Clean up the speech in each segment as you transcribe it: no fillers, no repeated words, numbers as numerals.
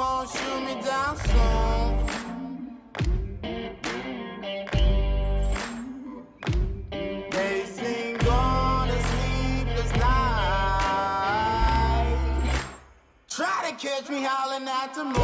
won't shoot me down soon. They sing on a sleepless night. Try to catch me howling at the moon.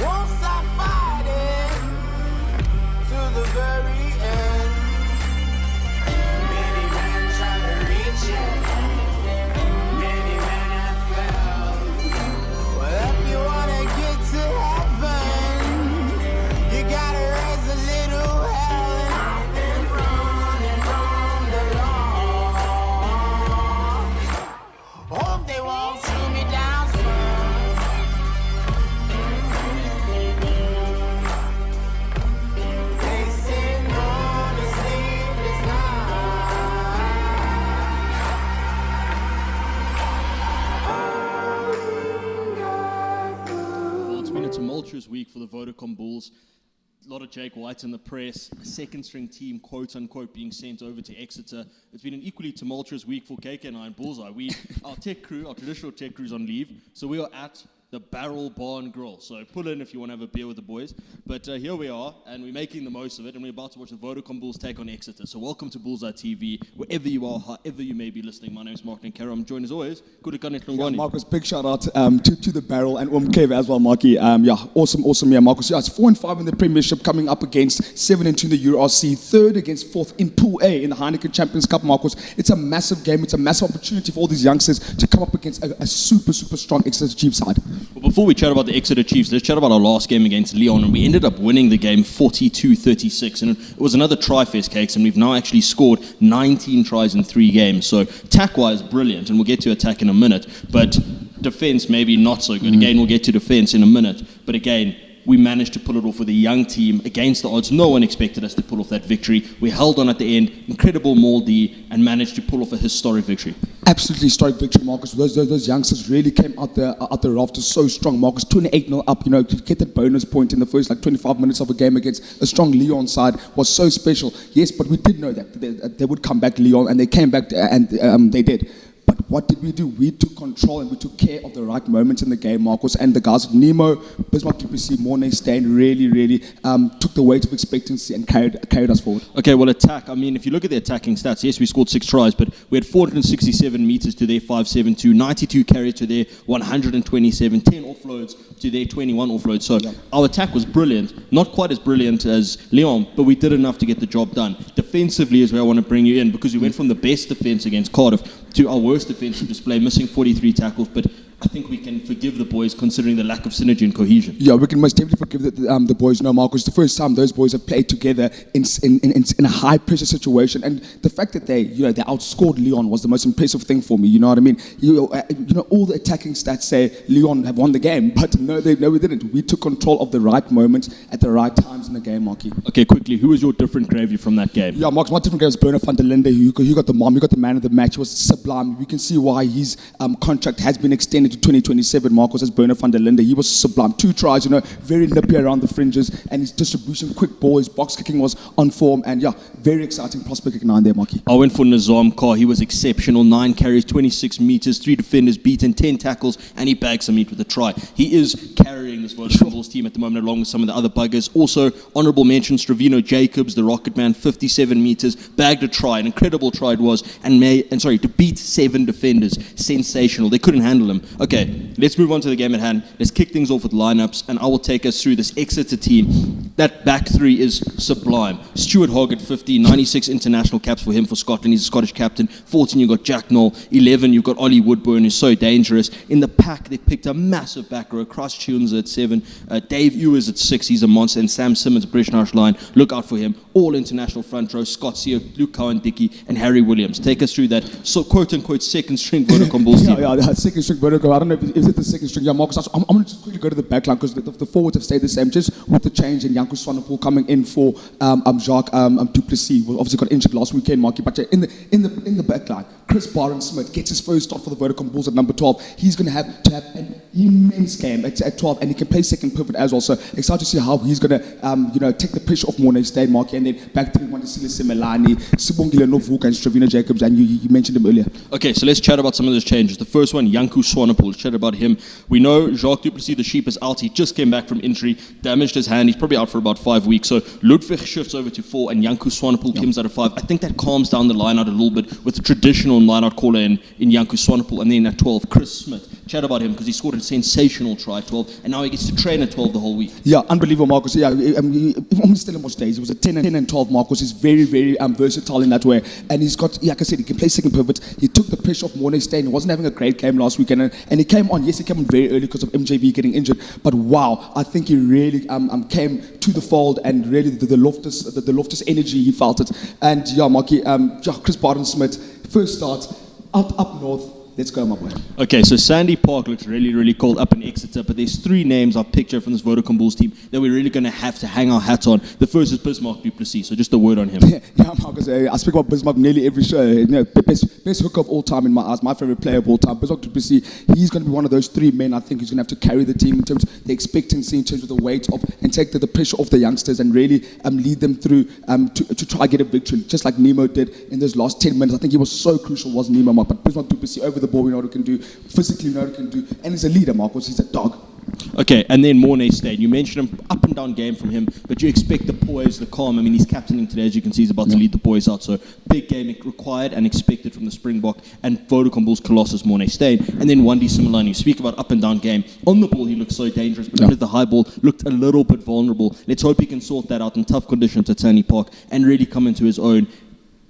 Won't stop fighting to the very end. Many men try to reach it, many men have failed. Well, if you wanna get to heaven, you gotta raise a little hell. And I've been running from the law. Hope they won't shoot me down. Tumultuous week for the Vodacom Bulls. A lot of Jake White in the press, a second-string team, quote-unquote, being sent over to Exeter. It's been an equally tumultuous week for KK and I and Bullseye. Our tech crew, our traditional tech crew is on leave, so we are at the Barrel Barn Grill. So pull in if you want to have a beer with the boys. But here we are, and we're making the most of it, and we're about to watch the Vodacom Bulls take on Exeter. So welcome to Bullseye TV, wherever you are, however you may be listening. My name is Mark Ninkara. I'm joined as always. Marcus, big shout out to the Barrel and Kev as well, Marky. Awesome. Yeah, Marcus. Yeah, it's 4-5 in the Premiership, coming up against 7-2 in the URC, 3rd against 4th in Pool A in the Heineken Champions Cup, Marcus. It's a massive game. It's a massive opportunity for all these youngsters to come up against a super strong Exeter Chiefs side. Well, before we chat about the Exeter Chiefs, let's chat about our last game against Lyon, and we ended up winning the game 42-36, and it was another try-fest, Cakes, and we've now actually scored 19 tries in 3 games. So attack-wise, brilliant, and we'll get to attack in a minute, but defense maybe not so good. Again, we'll get to defense in a minute, but again, we managed to pull it off with a young team against the odds. No one expected us to pull off that victory. We held on at the end, incredible Maldi, and managed to pull off a historic victory. Absolutely historic victory, Marcus. Those youngsters really came out the rafters so strong, Marcus. 28-0 up, to get that bonus point in the first 25 minutes of a game against a strong Lyon side was so special. Yes, but we did know that they would come back, Lyon, and they came back, and they did. But what did we do? We took control and we took care of the right moments in the game, Marcus. And the guys of Nemo, Bismarck DPC, Mornay, Stain really took the weight of expectancy and carried us forward. Okay, well, attack. I mean, if you look at the attacking stats, yes, we scored 6 tries, but we had 467 meters to their 572, 92 carries to their 127, 10 offloads to their 21 offloads. So our attack was brilliant. Not quite as brilliant as Lyon, but we did enough to get the job done. Defensively is where I want to bring you in, because we went from the best defense against Cardiff to our worst defensive display, missing 43 tackles, but I think we can forgive the boys considering the lack of synergy and cohesion. Yeah, we can most definitely forgive the boys. No, Marcus, the first time those boys have played together in a high pressure situation, and the fact that they outscored Lyon was the most impressive thing for me. You know what I mean? All the attacking stats say Lyon have won the game, but no, we didn't. We took control of the right moments at the right times in the game, Marky. Okay, quickly, who was your different gravy from that game? Yeah, Marcus, my different gravy was Bernard van der Linde. He got the man of the match. He was sublime. We can see why his contract has been extended to 2027, Marcus, as Bernard van der Linde. He was sublime. 2 tries, very nippy around the fringes, and his distribution, quick ball, his box kicking was on form, and very exciting prospect at 9 there, Marky. I went for Nizam Kar. He was exceptional. 9 carries, 26 meters, 3 defenders beaten, 10 tackles, and he bagged some meat with a try. He is carrying this Vodacom Bulls team at the moment, along with some of the other buggers. Also, honourable mention, Stravino Jacobs, the Rocket Man, 57 meters, bagged a try. An incredible try it was, to beat 7 defenders, sensational. They couldn't handle him. Okay, let's move on to the game at hand. Let's kick things off with lineups, and I will take us through this Exeter team. That back three is sublime. Stuart Hogg at 50, 96 international caps for him for Scotland. He's a Scottish captain. 14, you've got Jack Knoll. 11, you've got Ollie Woodburn, who's so dangerous. In the pack, they picked a massive back row. Cross Tunes at 7, Dave Ewers at 6, he's a monster, and Sam Simmons, British Irish line. Look out for him. All international front row. Scott Sear, Luke Cowan-Dickey, and Harry Williams. Take us through that, so quote-unquote second string Vodacom Bulls team. Yeah, second string Vodacom. I don't know if it's the second string. Yeah, Marcus, I'm going to just quickly go to the back line because the forwards have stayed the same, just with the change in Janko Swanepoel coming in for Jacques Duplessis. Well, obviously got injured last weekend, Marky. But in the back line, Chris Barron-Smith gets his first start for the Vodacom Bulls at number 12. He's going to have an immense game at 12, and he can play second pivot as well. So excited to see how he's going to take the pressure off Mornay State, Marky, and then back 3, Wandisile Simelane, Sibongile Novuka, and Stravina Jacobs, and you mentioned him earlier. Okay, so let's chat about some of those changes. The first one, Janko Swanepoel. Let's chat about him. We know Jacques Duplessis, the sheep, is out. He just came back from injury, damaged his hand. He's probably out for about 5 weeks. So Ludwig shifts over to 4, and Janko Swanepoel comes out of 5. I think that calms down the line out a little bit with the traditional line-out caller in Janko Swanepoel. And then at 12, Chris Smith. Chat about him because he scored a sensational try at 12, and now he gets to train at 12 the whole week. Yeah, unbelievable, Marcus. Yeah, I'm still in more days. It was a 10 and 12, Marcus. He's very, very versatile in that way. And he's got, like I said, he can play second pivot. He took the pressure off Mornay State. He wasn't having a great game last weekend. And he came on, yes, he came on very early because of MJV getting injured. But wow, I think he really came to the fold, and really the Loftus energy, he felt it. And yeah, Marky, Chris Barton-Smith, first start, up north. Let's go, my boy. Okay, so Sandy Park looks really, really cold up in Exeter, but there's 3 names I've picked from this Vodacom Bulls team that we're really going to have to hang our hats on. The first is Bismarck Duplessis, so just a word on him. Yeah, Marcus, I speak about Bismarck nearly every show. You know, best hooker of all time in my eyes, my favorite player of all time. Bismarck Duplessis, he's going to be one of those 3 men I think who's going to have to carry the team in terms of the expectancy, in terms of the weight of, and take the pressure off the youngsters and really lead them through to try and get a victory, just like Nemo did in those last 10 minutes. I think he was so crucial, wasn't Nemo? But Bismarck Duplessis over the ball, we know what he can do. Physically, we know what he can do. And he's a leader, Marcus. He's a dog. Okay, and then Mornay State. You mentioned him, up and down game from him, but you expect the poise, the calm. I mean, he's captaining today, as you can see, he's about to lead the boys out. So big game required and expected from the Springbok and Vodacom Bulls Colossus Mornay State. And then Wandi Simelane. You speak about up and down game. On the ball, he looks so dangerous, but under the high ball, looked a little bit vulnerable. Let's hope he can sort that out in tough conditions at Sandy Park and really come into his own.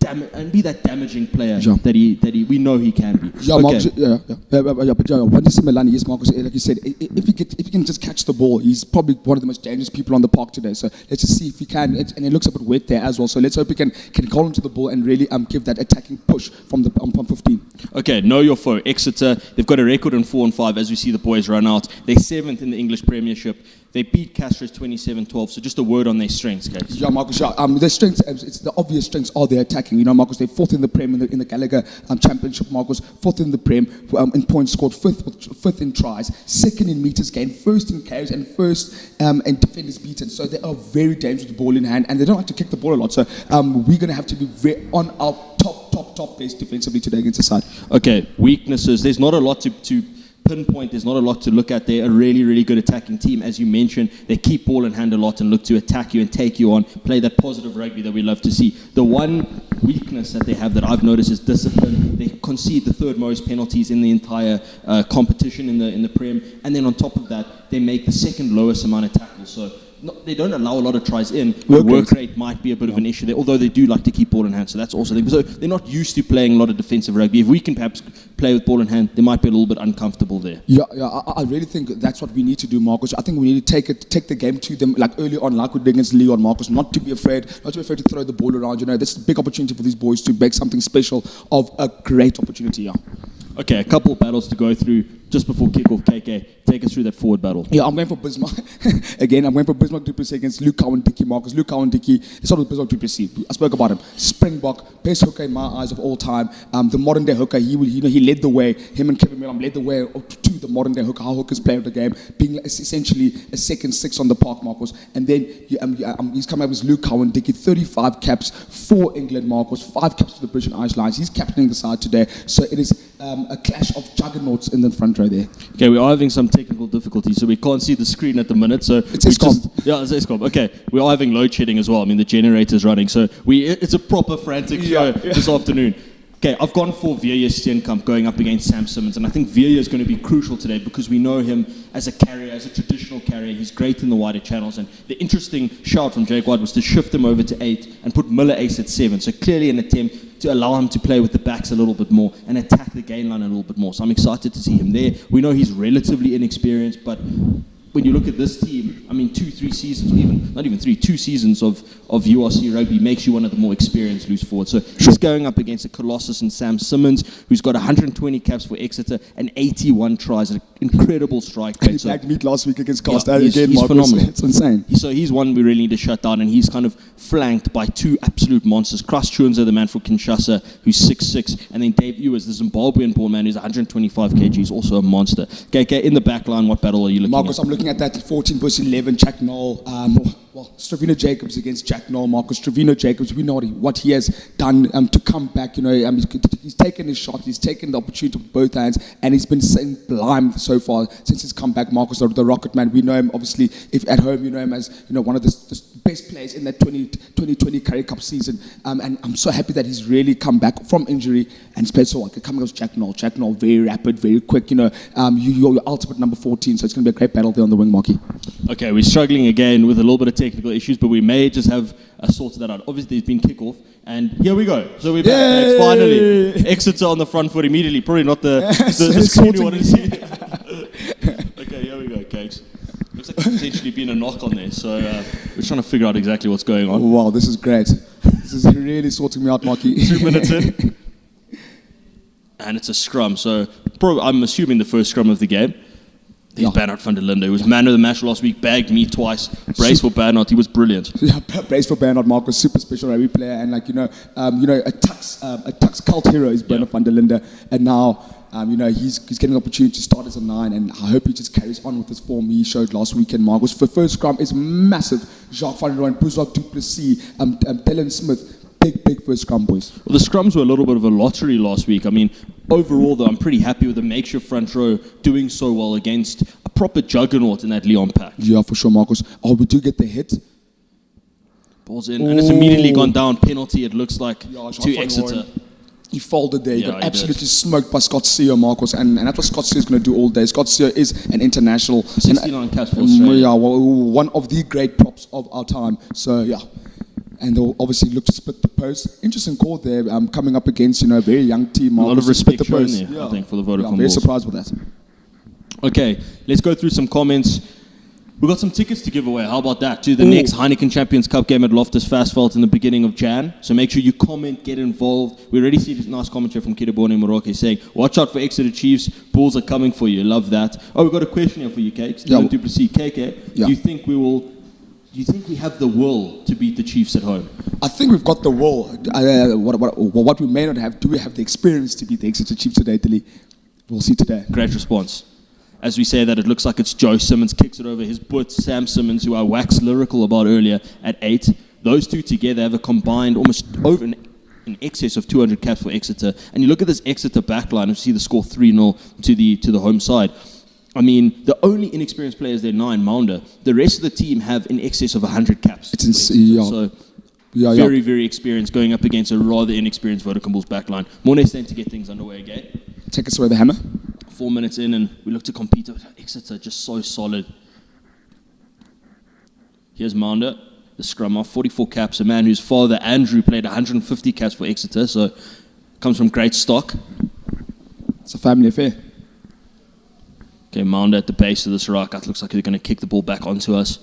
And be that damaging player that he we know he can be. Yeah, Marcus, but Wandi Simelane, yes, Marcus, like you said, if he can just catch the ball, he's probably one of the most dangerous people on the park today. So let's just see if he can. And it looks a bit wet there as well. So let's hope he can call into the ball and really give that attacking push from the 15. Okay, know your foe. Exeter, they've got a record in 4 and 5 as we see the boys run out. They're 7th in the English Premiership. They beat Castres 27-12, so just a word on their strengths, guys. Yeah, Marcus, their strengths, it's the obvious strengths are their attacking. You know, Marcus, they're 4th in the Prem in the Gallagher Championship, Marcus, 4th in the Prem in points scored, 5th in tries, 2nd in meters gained, 1st in carries, and 1st in defenders beaten. So they are very dangerous with the ball in hand, and they don't like to kick the ball a lot. So we're going to have to be very on our top base defensively today against the side. Okay, weaknesses. There's not a lot to pinpoint. There's not a lot to look at. They're a really, really good attacking team. As you mentioned, they keep ball in hand a lot and look to attack you and take you on, play that positive rugby that we love to see. The one weakness that they have that I've noticed is discipline. They concede the 3rd most penalties in the entire competition in the Prem, and then on top of that, they make the 2nd lowest amount of tackles. So they don't allow a lot of tries in. Work rate might be a bit of an issue there, although they do like to keep ball in hand, so that's also the thing. So they're not used to playing a lot of defensive rugby. If we can perhaps play with ball in hand, they might be a little bit uncomfortable there. Yeah, I really think that's what we need to do, Marcus. I think we need to take the game to them, like early on, like we did against Leon, Marcus. Not to be afraid to throw the ball around. You know, that's a big opportunity for these boys to make something special of a great opportunity. Yeah. Okay, a couple of battles to go through just before kickoff. KK, take us through that forward battle. Yeah, I'm going for Bismarck. Again, I'm going for Bismarck Duplessis against Luke Cowan-Dickey, Marcus. Luke Cowan-Dickey, let's start with Bismarck Duplessis. I spoke about him. Springbok, best hooker in my eyes of all time. The modern day hooker, he led the way. Him and Kevin Millam led the way to the modern day hooker, how hookers play of the game, being essentially a 2nd 6 on the park, Marcus. And then he's come up with Luke Cowan-Dickey, 35 caps for England, Marcus, 5 caps for the British and Irish Lions. He's captaining the side today. So it is a clash of juggernauts in the front row there. Okay, we are having some technical difficulties, so we can't see the screen at the minute. So it's Eskom. It's Eskom. Okay, we are having load shedding as well. I mean, the generator's running, so it's a proper frantic show this afternoon. Okay, I've gone for Vieja Steenkamp going up against Sam Simmons, and I think Vieja is going to be crucial today because we know him as a carrier, as a traditional carrier. He's great in the wider channels, and the interesting shout from Jake White was to shift him over to 8 and put Miller Ace at 7. So clearly an attempt to allow him to play with the backs a little bit more and attack the gain line a little bit more. So I'm excited to see him there. We know he's relatively inexperienced, but when you look at this team, I mean, 2-3 seasons, or even not even 3, 2 seasons of URC rugby makes you one of the more experienced loose forwards. So he's going up against a Colossus and Sam Simmons, who's got 120 caps for Exeter and 81 tries, an incredible strike rate. He bagged meat last week against Costa. Yeah, he's phenomenal. It's insane. So he's one we really need to shut down, and he's kind of flanked by 2 absolute monsters. Kras Chunza, the man from Kinshasa, who's 6'6", and then Dave Ewers, the Zimbabwean-born man who's 125 kg, is also a monster. KK, in the back line, what battle are you looking Marcus, at? I'm looking at that 14 versus 11, Jack Noel. Stravino Jacobs against Jack Noel. Marcus Stravino Jacobs, we know what he has done to come back. He's taken his shot, he's taken the opportunity with both hands, and he's been sublime so far since his comeback. Marcus, the Rocket Man, we know him obviously. If at home, you know him as one of the best players in that 2020 Currie Cup season. And I'm so happy that he's really come back from injury and he's played so well. Coming against Jack Noel. Jack Noel, very rapid, very quick. You're your ultimate number 14, so it's going to be a great battle there on the wing, Marky. Okay, we're struggling again with a little bit of technical issues, but we may just have sorted that out. Obviously, there's been kickoff, and here we go. So we're back. Yay! Finally, Exeter on the front foot immediately. Probably not the screen you wanted to see. Okay, here we go, Cakes. Looks like there's potentially been a knock on there, so we're trying to figure out exactly what's going on. Oh, wow, this is great. This is really sorting me out, Marky. 2 minutes in, and it's a scrum. So I'm assuming the first scrum of the game. He's Bernard van der Linde, who was man of the match last week, bagged me twice. Brace for Bernard, he was brilliant. Yeah, brace for Bernard, Marcus, super special rugby player, and a Tux cult hero is Bernard van der Linde, and now he's getting the opportunity to start as a 9, and I hope he just carries on with his form he showed last weekend. Marcus, the first scrum is massive. Jacques van Rooyen, Bouzak du Plessis, Dylan Smith. Big first scrum, boys. Well, the scrums were a little bit of a lottery last week. I mean, overall, though, I'm pretty happy with the makeshift front row doing so well against a proper juggernaut in that Leon pack. Yeah, for sure, Marcus. Oh, we do get the hit. Ball's in, and it's immediately gone down. Penalty, it looks like, to Exeter. He folded there. He got absolutely smoked by Scott Sear, Marcus, and that's what Scott Sear is going to do all day. Scott Sear is an international. 69 caps for Australia. Yeah, one of the great props of our time. So, yeah. And they'll obviously look to split the post. Interesting call there, coming up against a very young team. A lot of respect shown there, I think, for the Vodacom I'm very surprised with that. Okay, let's go through some comments. We've got some tickets to give away. How about that? To the next Heineken Champions Cup game at Loftus Versfeld in the beginning of Jan. So make sure you comment, get involved. We already see this nice commentary from Kidabone Moroke saying, watch out for Exeter Chiefs. Bulls are coming for you. Love that. Oh, we've got a question here for you, Cakes. Dylan Du Plessis. KK, do you think do you think we have the will to beat the Chiefs at home? I think we've got the will. What we may not have, do we have the experience to beat the Exeter Chiefs today, Dilly? We'll see today. Great response. As we say that, it looks like it's Joe Simmons kicks it over his butt. Sam Simmons, who I waxed lyrical about earlier, at 8. Those two together have a combined almost over in excess of 200 caps for Exeter. And you look at this Exeter backline, you see the score 3-0 to the home side. I mean, the only inexperienced players there, 9, Maunder. The rest of the team have in excess of 100 caps. It's insane. So, very, very experienced going up against a rather inexperienced Vodacom Bulls backline. Mornay's time to get things underway again. Take us away, the hammer. 4 minutes in, and we look to compete. Exeter just so solid. Here's Maunder, the scrum off, 44 caps. A man whose father, Andrew, played 150 caps for Exeter, so comes from great stock. It's a family affair. Okay, Maunder at the base of this rock. It looks like they're going to kick the ball back onto us.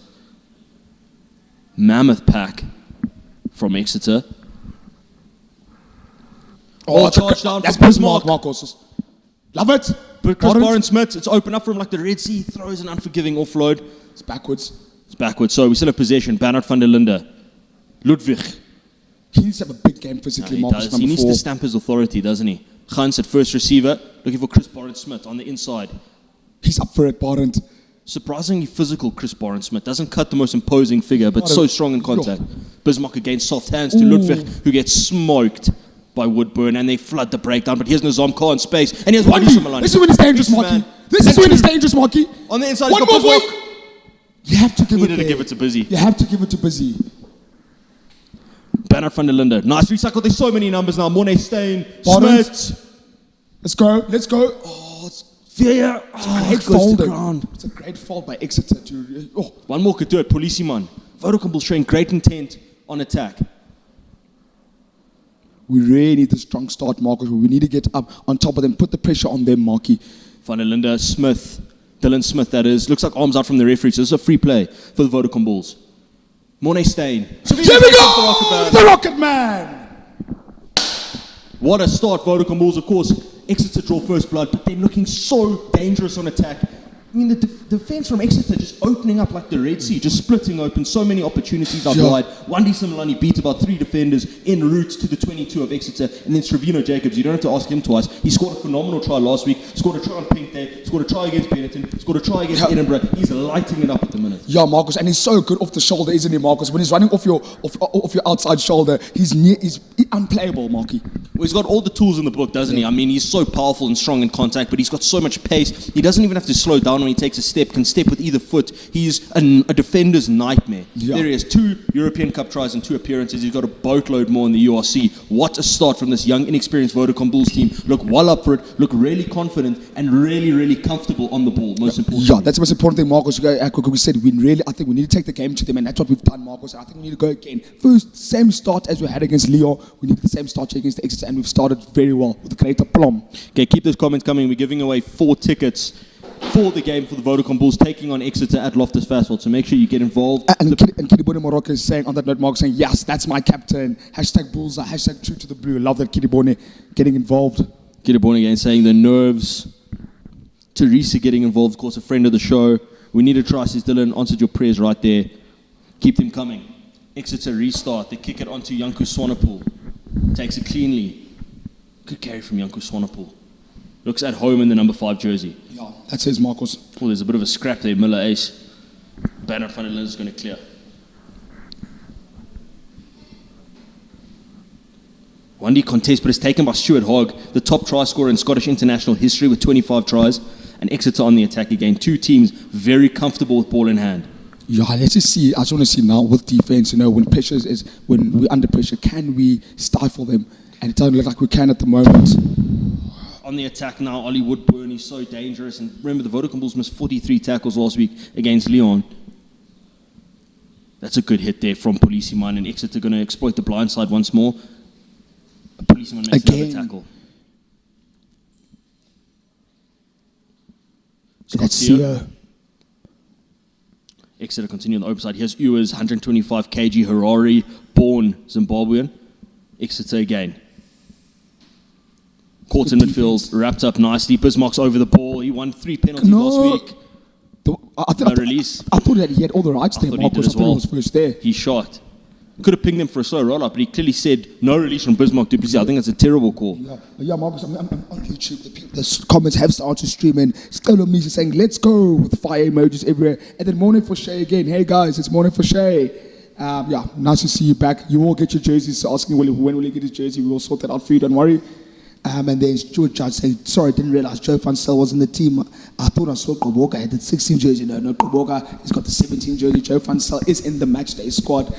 Mammoth pack from Exeter. Charge down. That's Bismarck, Marcos. Love it. But Chris Barron-Smith, it's open up from like the Red Sea. Throws an unforgiving offload. It's backwards. So we still have possession. Bernard van der Linde. Ludwig. He needs to have a big game physically, Marcus. He needs to stamp his authority, doesn't he? Gans at first receiver. Looking for Chris Barron-Smith on the inside. He's up for it, Barron. Surprisingly physical, Chris Barron-Smith. Doesn't cut the most imposing figure, but so strong in contact. Bismarck against soft hands to Ludwig, who gets smoked by Woodburn, and they flood the breakdown. But here's Nizam Khan in space, and here's Wadi Malani. This is when it's dangerous, Marky. This is when it's dangerous, Marky. On the inside, one more book. You have to give it to give it to Busy. You have to give it to Busy. Bernard van der Linde. Nice recycle. There's so many numbers now. Mornay Stain. Barnes. Smith. Let's go. Let's go. Oh, it's Veer. great Goes to fold. ground. It's a great fold by Exeter. One more could do it. Polisiman. Vodacom Bulls showing great intent on attack. We really need a strong start, Marcus. We need to get up on top of them, put the pressure on them, Marky. Van der Linde, Smith, Dylan Smith, that is. Looks like arms out from the referee, so this is a free play for the Vodacom Bulls. Mornay Stain. Here we go! The Rocket Man! What a start, Vodacom Bulls. Of course, Exeter draw first blood, but they're looking so dangerous on attack. I mean, the defense from Exeter just opening up like the Red Sea, just splitting open. So many opportunities out wide. Wandi Similani beat about 3 defenders en route to the 22 of Exeter. And then Sravino Jacobs, you don't have to ask him twice. He scored a phenomenal try last week. Scored a try on Pink Day. Scored a try against Benetton. Scored a try against Edinburgh. He's lighting it up at the minute. Yeah, Marcus, and he's so good off the shoulder, isn't he, Marcus? When he's running off your outside shoulder, he's unplayable, Marky. Well, he's got all the tools in the book, doesn't he? I mean, he's so powerful and strong in contact, but he's got so much pace. He doesn't even have to slow down when he takes a step, can step with either foot. He's a defender's nightmare. Yeah. There he has 2 European Cup tries and 2 appearances. He's got a boatload more in the URC. What a start from this young, inexperienced Vodacom Bulls team. Look well up for it, look really confident and really, really comfortable on the ball, most importantly. Yeah, that's the most important thing, Marcus. We said, I think we need to take the game to them, and that's what we've done, Marcus. I think we need to go again. First, same start as we had against Lyon. We need the same start against the Exeter, and we've started very well with great aplomb. Okay, keep those comments coming. We're giving away 4 tickets for the game for the Vodacom Bulls taking on Exeter at Loftus Versfeld. So make sure you get involved. And Kidibone Morocco is saying on that note, Mark, saying, yes, that's my captain. Hashtag Bullseye, hashtag True to the Blue. Love that Kidibone getting involved. Kidibone again saying the nerves. Teresa getting involved, of course, a friend of the show. We need a try, says Dylan. Answered your prayers right there. Keep them coming. Exeter restart. They kick it onto Janku Swanepoel. Takes it cleanly. Good carry from Janku Swanepoel. Looks at home in the number 5 jersey. Yeah, that's his, Marcus. Oh, there's a bit of a scrap there. Miller ace. Bernard van der Linde is going to clear. Wandi contest, but it's taken by Stuart Hogg, the top try scorer in Scottish international history with 25 tries. And Exeter on the attack again. 2 teams very comfortable with ball in hand. Yeah, let's just see. I just want to see now with defense, when pressure when we're under pressure, can we stifle them? And it doesn't look like we can at the moment. On the attack now, Ollie Woodburn, he's so dangerous. And remember, the Vodacom Bulls missed 43 tackles last week against Lyon. That's a good hit there from Polisiman, and Exeter going to exploit the blind side once more. Polisiman makes another tackle. So that's CEO. Exeter continue on the open side. Here's Ewers, 125 kg, Harare, born Zimbabwean. Exeter again. Caught in midfield, wrapped up nicely. Bismarck's over the ball. He won 3 penalties last week. Release. I thought that he had all the rights there, Marcus. I thought he was first there. He shot. Could have pinged them for a slow roll-up, but he clearly said no release from Bismarck du Plessis. I think that's a terrible call. Yeah, Marcus, I'm on YouTube. The comments have started streaming. Still on me saying, let's go, with fire emojis everywhere. And then morning for Shay again. Hey, guys, it's morning for Shay. Nice to see you back. You all get your jerseys. So asking when will he get his jersey. We will sort that out for you, don't worry. And then Stuart Judge saying, sorry, I didn't realize Joe Van Stel was in the team. I thought I saw Qoboka had the 16 jersey. No, Qoboka, he's got the 17 jersey. Joe Van Stel is in the matchday squad.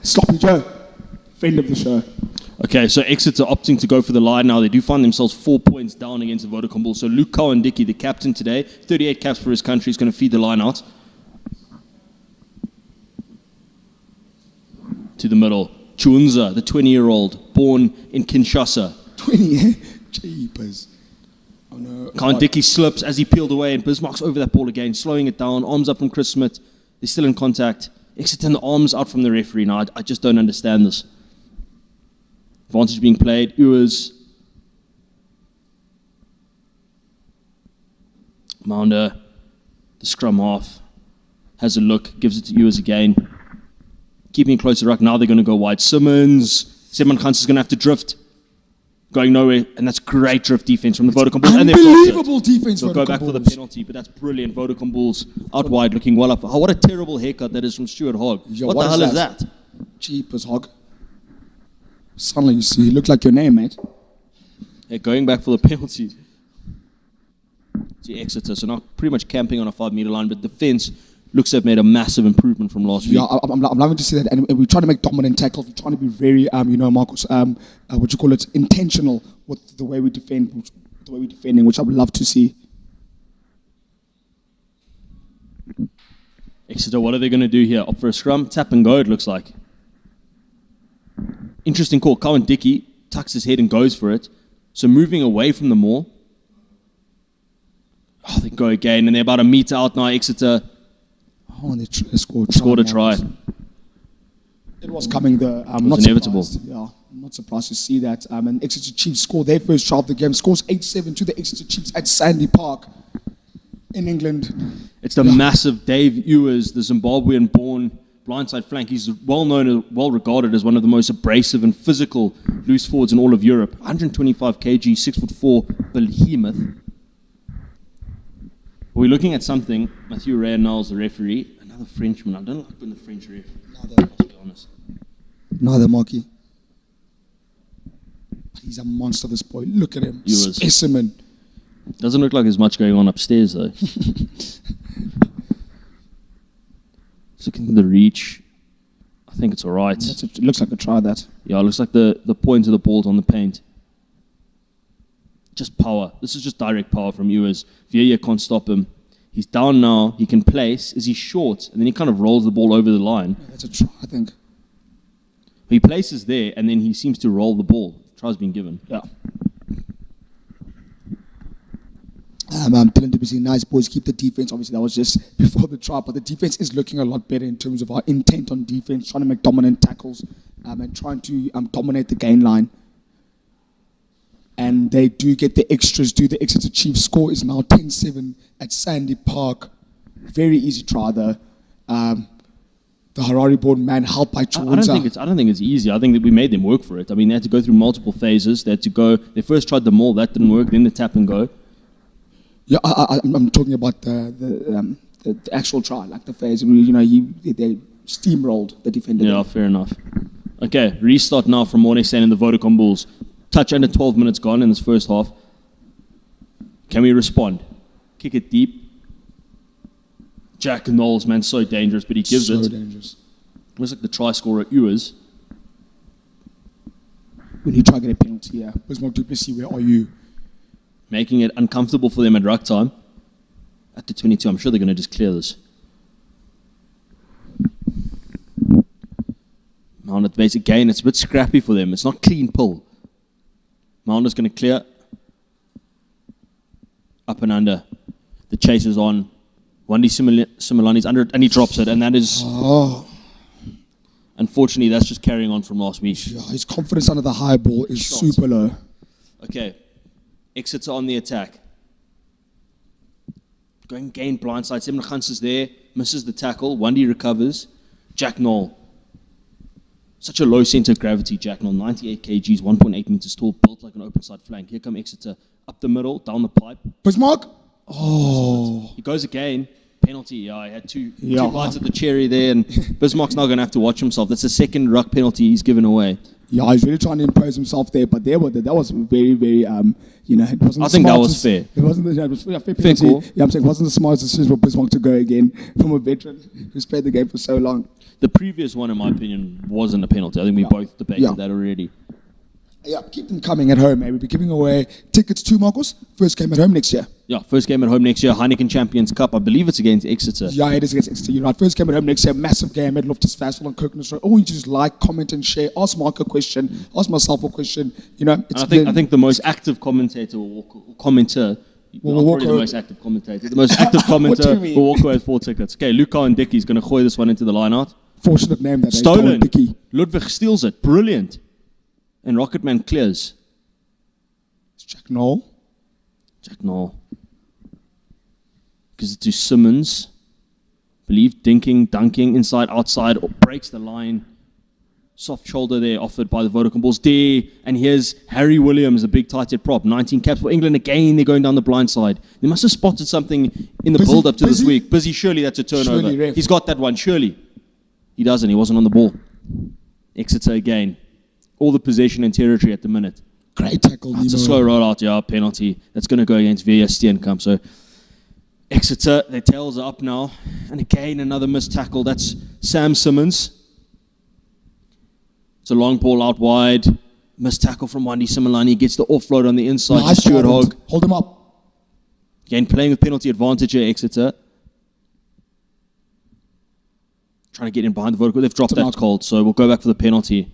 Sloppy Joe, friend of the show. Okay, so Exeter opting to go for the line now. They do find themselves 4 points down against the Vodacom Bulls. So Luke Cowan-Dickey, the captain today, 38 caps for his country, is going to feed the line out. To the middle. Chunza, the 20-year-old, born in Kinshasa. 20, jeepers. Oh no. Cowan-Dickey slips as he peeled away, and Bismarck's over that ball again, slowing it down. Arms up from Chris Smith. They're still in contact. Exeter, the arms out from the referee. Now, I just don't understand this. Advantage being played. Ewers. Mounder, the scrum half, has a look, gives it to Ewers again. Keeping close to the ruck. Now they're going to go wide. Simmons. Seman Khans is going to have to drift. Going nowhere, and that's great drift defense from the Vodacom Bulls. Unbelievable defense. They'll go back for the penalty, but that's brilliant. Vodacom Bulls out wide, looking well up. Oh, what a terrible haircut that is from Stuart Hogg. What the hell is that? Jeepers, Hogg. Suddenly you see, you look like your name, mate. They're going back for the penalty. To Exeter, so now pretty much camping on a 5-meter line, but defense looks to have made a massive improvement from last week. Yeah, I'm loving to see that. And we're trying to make dominant tackles. We're trying to be very, Marcus, intentional with the way we defend, the way we're defending, which I would love to see. Exeter, what are they going to do here? Up for a scrum? Tap and go, it looks like. Interesting call. Cowan Dickey tucks his head and goes for it. So moving away from the maul. Oh, they go again, and they're about a meter out now, Exeter. Oh, and they scored a try. It was coming. It was inevitable. Yeah, I'm not surprised to see that. And Exeter Chiefs score their first try of the game. Scores 8-7 to the Exeter Chiefs at Sandy Park in England. It's the massive Dave Ewers, the Zimbabwean-born blindside flank. He's well known and well regarded as one of the most abrasive and physical loose forwards in all of Europe. 125 kg, 6'4" behemoth. We're looking at something. Matthew Reynolds, the referee, another Frenchman. I don't like when the French ref. Let's be honest. Neither, Marky. But he's a monster, this boy. Look at him. Specimen. Doesn't look like there's much going on upstairs, though. Looking at the reach. I think it's all right. It looks like a try, that. Yeah, it looks like the point of the ball's on the paint. Just power. This is just direct power from Ewers. Vieira can't stop him. He's down now. He can place. Is he short? And then he kind of rolls the ball over the line. Yeah, that's a try, I think. He places there, and then he seems to roll the ball. The try's been given. Yeah. Dylan Dubuisson, nice boys. Keep the defense. Obviously, that was just before the try, but the defense is looking a lot better in terms of our intent on defense, trying to make dominant tackles and trying to dominate the gain line. And they do get the extras. The Exeter Chiefs score is now 10-7 at Sandy Park. Very easy try though. The Harare-born man helped by Chauncey. I don't think it's easy. I think that we made them work for it. I mean, they had to go through multiple phases. They had to go. They first tried the maul, that didn't work. Then the tap and go. Yeah, I'm talking about the actual try, like the phase. They steamrolled the defender. Yeah, fair enough. Okay, restart now from Morningstar and the Vodacom Bulls. Touch under 12 minutes gone in this first half. Can we respond? Kick it deep. Jack Knowles, man, so dangerous, but he gives it. So dangerous. Looks like the try scorer, Ewers. We need to try to get a penalty here. Bismarck Du Plessis, where are you? Making it uncomfortable for them at ruck time. At the 22, I'm sure they're going to just clear this. Mount at base again, it's a bit scrappy for them. It's not clean pull. Mount is going to clear. Up and under. The chase is on. Wandi Similani's under it, and he drops it, and that is... Oh. Unfortunately, that's just carrying on from last week. Yeah, his confidence under the high ball is super low. Okay. Exeter on the attack. Going gain blindside. Seven Khans is there. Misses the tackle. Wandi recovers. Jack Knoll. Such a low centre of gravity, Jack Knoll. 98 kgs, 1.8 meters tall, built like an open side flank. Here come Exeter. Up the middle, down the pipe. Bismarck? Oh. He goes again. Penalty. Yeah, he had two bites of the cherry there, and Bismarck's now going to have to watch himself. That's the second ruck penalty he's given away. Yeah, he's really trying to impose himself there, but that was very, very, it wasn't. I think that was fair. It wasn't. It was fair penalty. Cool. Yeah, I'm saying it wasn't the smartest decision for Bismarck to go again from a veteran who's played the game for so long. The previous one, in my opinion, wasn't a penalty. I think we both debated that already. Yeah, keep them coming at home, man. We'll be giving away tickets to Marcos. First game at home next year. Yeah, first game at home next year. Heineken Champions Cup. I believe it's against Exeter. Yeah, it is against Exeter. You're right. First game at home next year. Massive game at Loftus Festival on Coconut Road. All you need to do is like, comment, and share. Ask Mark a question. Ask myself a question. I think the most active commentator or commenter. Probably the most active commentator. The most active commenter will walk away with 4 tickets. Okay, Luca and Dickey's going to gooi this one into the line out. Fortunate name that. Stolen. Ludwig steals it. Brilliant. And Rocketman clears. It's Jack Knoll. Gives it to Simmons. Believe dunking, inside, outside, breaks the line. Soft shoulder there offered by the Vodacom Bulls. And here's Harry Williams, a big tight head prop. 19 caps for England. Again, they're going down the blind side. They must have spotted something in the build-up to this week. Busy, surely that's a turnover. He's got that one, surely. He doesn't. He wasn't on the ball. Exeter again. All the possession and territory at the minute. Great tackle, It's a slow rollout, penalty. That's going to go against VS Steenkamp. So Exeter, their tails are up now. And again, another missed tackle. That's Sam Simmons. It's a long ball out wide. Missed tackle from Wendy Simelani. He gets the offload on the inside. Nice, Stuart Hogg. Hold him up. Again, playing with penalty advantage here, Exeter. Trying to get in behind the Vodacom. They've dropped that cold, so we'll go back for the penalty.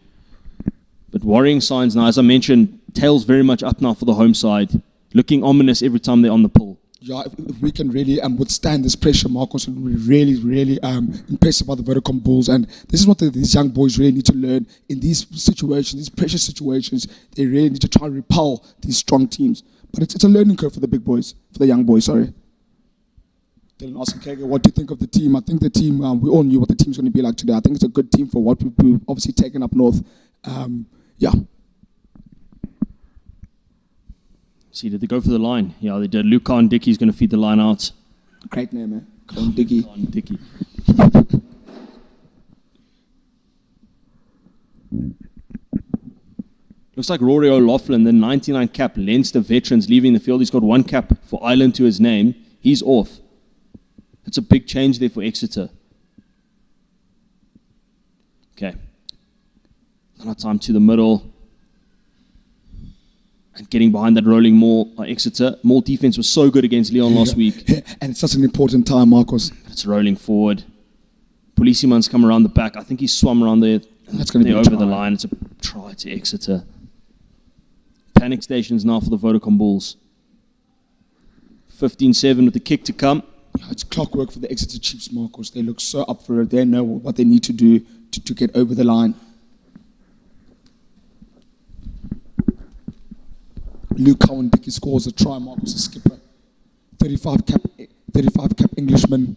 But worrying signs now. As I mentioned, tails very much up now for the home side. Looking ominous every time they're on the pull. Yeah, if we can really withstand this pressure, Marcos, and we're really, really impressed about the Vodacom Bulls. And this is what these young boys really need to learn in these situations, these pressure situations. They really need to try and repel these strong teams. But it's a learning curve for the big boys, for the young boys, sorry. Dylan Osenkege, what do you think of the team? I think the team, we all knew what the team's going to be like today. I think it's a good team for what we've obviously taken up north. Yeah. See, did they go for the line? Yeah, they did. Luke Dickey's going to feed the line out. Great name, man. Dickey. Dickey. Looks like Rory O'Loughlin, the 99 cap Leinster veterans, leaving the field. He's got 1 cap for Ireland to his name. He's off. It's a big change there for Exeter. Okay. Another time to the middle. And getting behind that rolling more Exeter. More defense was so good against Leon last week. And it's such an important time, Marcos. It's rolling forward. Policeman's come around the back. I think he swum around there. That's going to be over the line. It's a try to Exeter. Panic stations now for the Vodacom Bulls. 15-7 with the kick to come. Yeah, it's clockwork for the Exeter Chiefs, Marcos. They look so up for it. They know what they need to do to get over the line. Luke Dickey scores a try, Marcos, a skipper. 35 cap Englishman,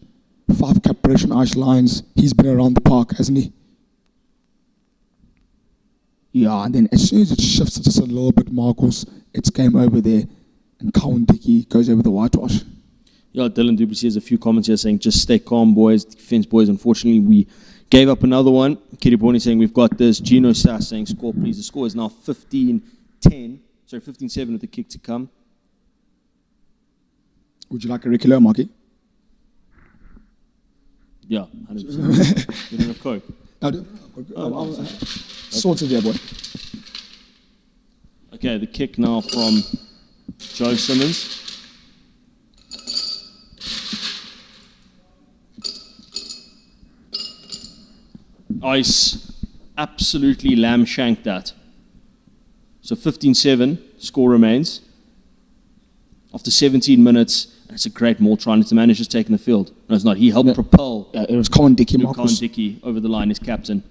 5 cap British and Irish Lions. He's been around the park, hasn't he? Yeah, and then as soon as it shifts just a little bit, Marcos, it's game over there. And Cowan Dickey goes over the whitewash. Yeah, Dylan Duplessis has a few comments here saying, just stay calm, boys. Defense, boys. Unfortunately, we gave up another one. Kitty Borny saying, we've got this. Gino Sass saying, score, please. The score is now 15-10. Sorry, 15-7 with the kick to come. Would you like a Ricky Lowe, Marky? Yeah, 100%. You don't have Coke? Sorted there, boy. Okay, the kick now from Joe Simmons. Ice absolutely lamb-shanked that. So 15-7, score remains. After 17 minutes, and it's a great maul try, and it's the manager's taking the field. No, it's not. He helped propel. It was Cowan Dickey, Marcus. Cowan Dickey over the line as captain.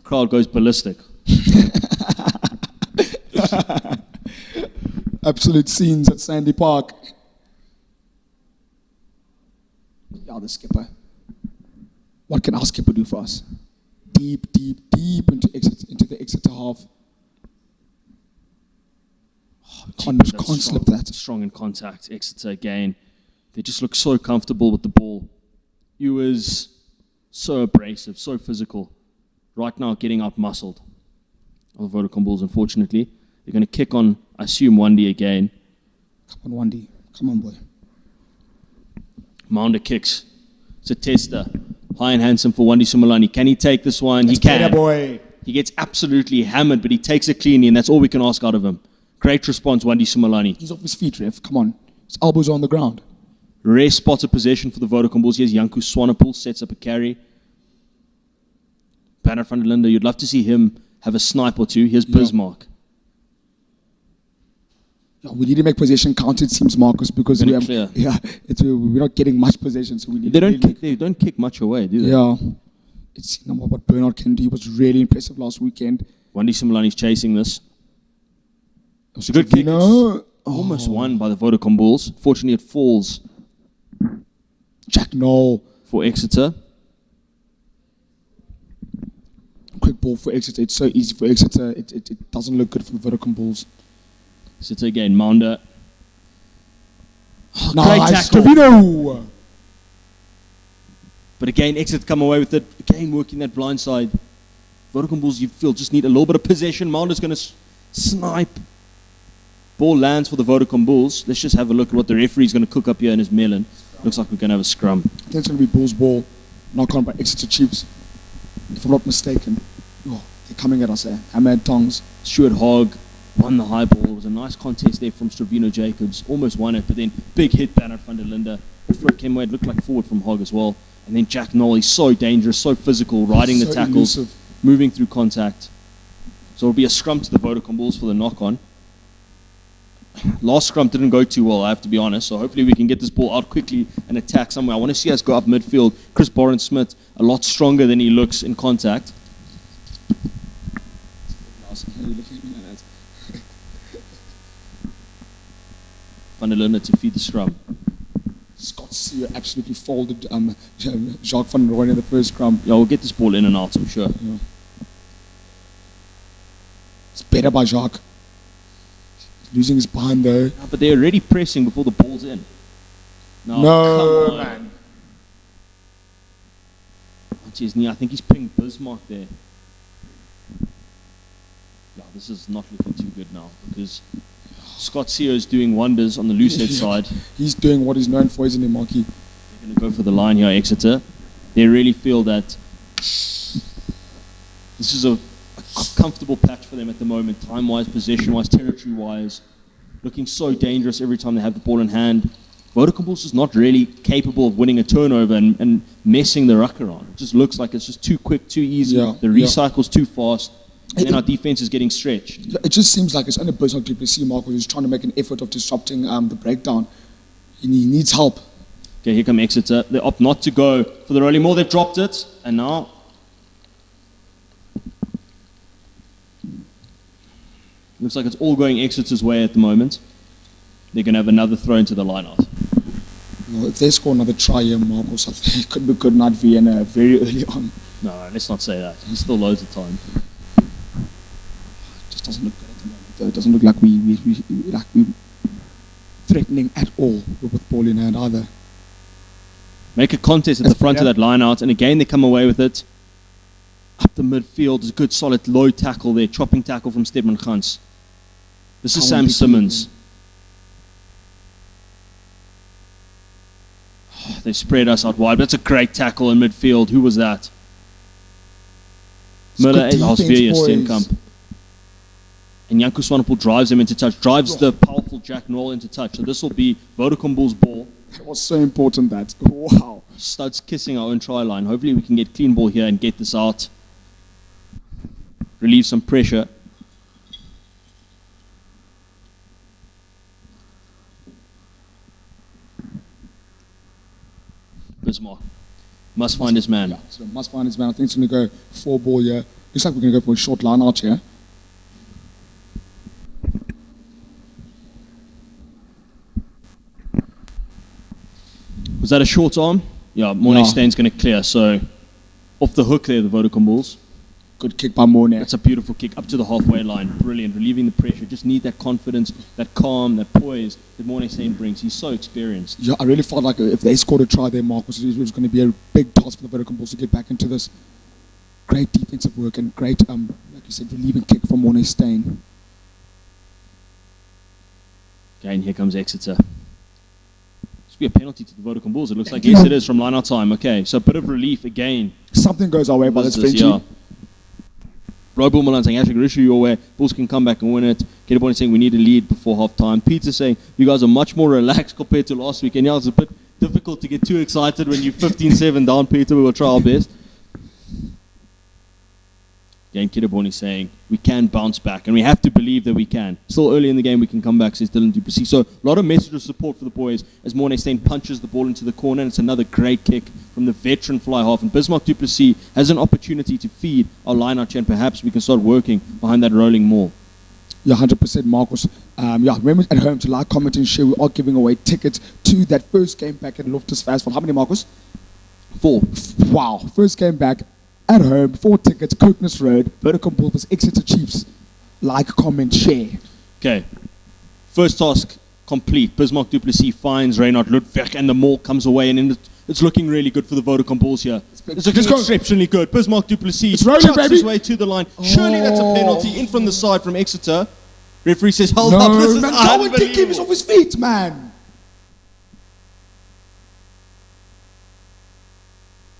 Crowd goes ballistic. Absolute scenes at Sandy Park. Yeah, the skipper. What can our skipper do for us? Deep into the Exeter half. Can't slip that. Strong in contact. Exeter again. They just look so comfortable with the ball. He was so abrasive, so physical. Right now getting out-muscled. The Vodacom Bulls, unfortunately. They're going to kick on, I assume, Wandy again. Come on, Wandy. Come on, boy. Maunder kicks. It's a tester. High and handsome for Wandy Simelani. Can he take this one? He can. Boy. He gets absolutely hammered, but he takes it cleanly, and that's all we can ask out of him. Great response, Wandy Simelani. He's off his feet, ref. Come on. His elbows are on the ground. Rare spot of possession for the Vodacom Bulls. Here's Janku Swanepoel, sets up a carry. Banner van der Linde, you'd love to see him have a snipe or two. Here's Bismarck. Yeah, we need to make possession count, it seems, Marcus, because we're not getting much possession, so we need they don't kick much away, do they? Yeah. It's what Bernard can do. He was really impressive last weekend. Wandy Simelani's chasing this. It's a good kick. Almost won by the Vodacom Bulls. Fortunately, it falls. Jack Knoll. For Exeter. Quick ball for Exeter. It's so easy for Exeter. It doesn't look good for the Vodacom Bulls. Exeter again. Maunder. Nice. Great tackle. But again, Exeter come away with it. Again, working that blind side. Vodacom Bulls, you feel, just need a little bit of possession. Maunder's going to snipe. Ball lands for the Vodacom Bulls. Let's just have a look at what the referee's going to cook up here in his melon. Looks like we're going to have a scrum. I think it's going to be Bulls ball, knock on by Exeter Chiefs. If I'm not mistaken. Oh, they're coming at us there. Hammer and tongs. Stuart Hogg won the high ball. It was a nice contest there from Stravino Jacobs. Almost won it, but then big hit Bernard van der Linde. Flick came away. It looked like forward from Hogg as well. And then Jack Noll, he's so dangerous, so physical, riding the tackles, elusive. moving through contact. So it'll be a scrum to the Vodacom Bulls for the knock-on. Last scrum didn't go too well, I have to be honest. So hopefully we can get this ball out quickly and attack somewhere. I want to see us go up midfield. Chris Boren-Smith, a lot stronger than he looks in contact. Van der Linde to feed the scrum. Scott Sear absolutely folded Jacques van der Rooyen in the first scrum. Yeah, we'll get this ball in and out, I'm sure. Yeah. It's better by Jacques. He's losing his behind though. Yeah, but they're already pressing before the ball's in. No, come on. man. His knee, I think he's pinged Bismarck there. Yeah, this is not looking too good now because Scott Sear is doing wonders on the loose head side. He's doing what he's known for, isn't he, Marky? They're going to go for the line here, Exeter. They really feel that this is a comfortable patch for them at the moment, time-wise, possession-wise, territory-wise. Looking so dangerous every time they have the ball in hand. Vodacom Bulls is not really capable of winning a turnover and messing the ruck around. It just looks like it's just too quick, too easy. Yeah, the recycle's too fast. And then our defense is getting stretched. It just seems like it's only Bismarck du Plessis, Marco, who's trying to make an effort of disrupting the breakdown. He needs help. Okay, here come Exeter. They opt not to go for the rolling maul. They've dropped it. And now looks like it's all going Exeter's way at the moment. They're going to have another throw into the line-out. Well, if they score another try here, Marcos, I think it could be good night Vienna very early on. No, let's not say that. He's still loads of time. Just doesn't look good at the moment. Though. It doesn't look like we're threatening at all with ball in hand either. Make a contest at the front of that line-out, and again they come away with it. Up the midfield, is a good solid low tackle there, chopping tackle from Stedman Gans. This is Sam Simmons. They spread us out wide. That's a great tackle in midfield. Who was that? Miller, Steenkamp. And Janko Swanepoel drives him into touch, drives the powerful Jack Noll into touch. So this will be Vodacom Bulls' ball. It was so important that. Wow. Studs kissing our own try line. Hopefully we can get clean ball here and get this out. Relieve some pressure. Bismarck must find his man. Yeah, so must find his man. I think it's going to go 4 ball here. Looks like we're going to go for a short line out here. Was that a short arm? Yeah, Mornay Stein's going to clear. So off the hook there, the Vodacom Bulls. Good kick by Mornay. That's a beautiful kick up to the halfway line. Brilliant. Relieving the pressure. Just need that confidence, that calm, that poise that Mornay Stein brings. He's so experienced. Yeah, I really felt like if they scored a try there, Marcus, it was going to be a big task for the Vodacom Bulls to get back into this. Great defensive work and great, like you said, relieving kick from Mornay Stein. Okay, and here comes Exeter. This will be a penalty to the Vodacom Bulls. It looks like, yes, it is from line-out time. Okay, so a bit of relief again. Something goes our way, but it's Frenchy. Yeah. Robo Milan saying, actually, issue your way. Bulls can come back and win it. Kedabone saying, we need a lead before half-time. Peter saying, you guys are much more relaxed compared to last week. And yeah, it's a bit difficult to get too excited when you're 15-7 down, Peter. We will try our best. Again, Kedabone saying, we can bounce back. And we have to believe that we can. Still early in the game, we can come back, says Dylan du Plessis. So a lot of message of support for the boys as Mornay Stein punches the ball into the corner. And it's another great kick from the veteran fly half. And Bismarck du Plessis has an opportunity to feed our line-out, and perhaps we can start working behind that rolling maul. Yeah, 100%, Marcus. Remember at home to like, comment, and share. We are giving away tickets to that first game back at Loftus Versfeld. How many, Marcus? 4. Wow. First game back at home, 4 tickets, Cokeness Road, Vodacom Bulls vs Exeter Chiefs. Like, comment, share. Okay. First task complete. Bismarck du Plessis finds Reinhard Ludwig, and the maul comes away, and it's looking really good for the Vodacom Bulls here. It's looking exceptionally good. Bismarck du Plessis cuts his way to the line. Surely that's a penalty in from the side from Exeter. Referee says, hold up, this is man, unbelievable. Dick him off his feet, man.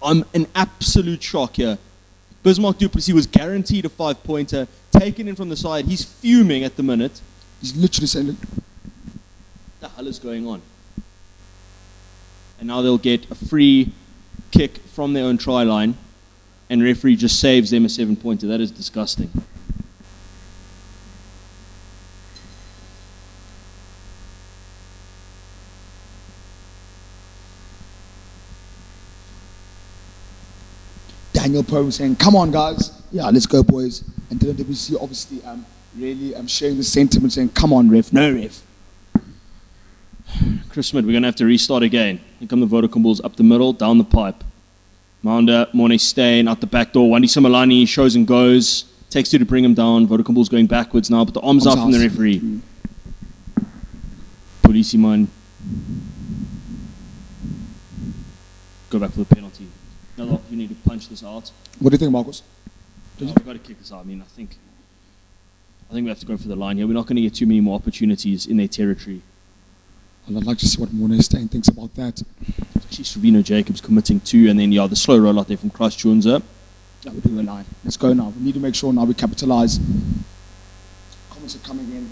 I'm in absolute shock here. Bismarck du Plessis was guaranteed a 5-pointer, taken in from the side. He's fuming at the minute. He's literally saying, look, What the hell is going on? And now they'll get a free kick from their own try line, and referee just saves them a 7-pointer. That is disgusting. Daniel Poe saying, come on, guys. Yeah, let's go, boys. And Dylan WC obviously really sharing the sentiment, saying, come on, ref. No, ref. Chris Smith, we're going to have to restart again. Here come the Vodacom Bulls up the middle, down the pipe. Maunda, Morne Steyn, out the back door. Wandi Simelane shows and goes. Takes two to bring him down. Vodacom Bulls going backwards now, but the arms out from the referee. Policeman. Go back for the penalty. Another opportunity to punch this out. What do you think, Marcus? We've got to kick this out. I mean, I think we have to go for the line here. We're not going to get too many more opportunities in their territory. Well, I'd like to see what Morne Steyn thinks about that. Actually, Sravino Jacobs committing two, and then the slow roll out there from Christ Junza. Yeah, we're doing the line. Let's go now. We need to make sure now we capitalize. Comments are coming in.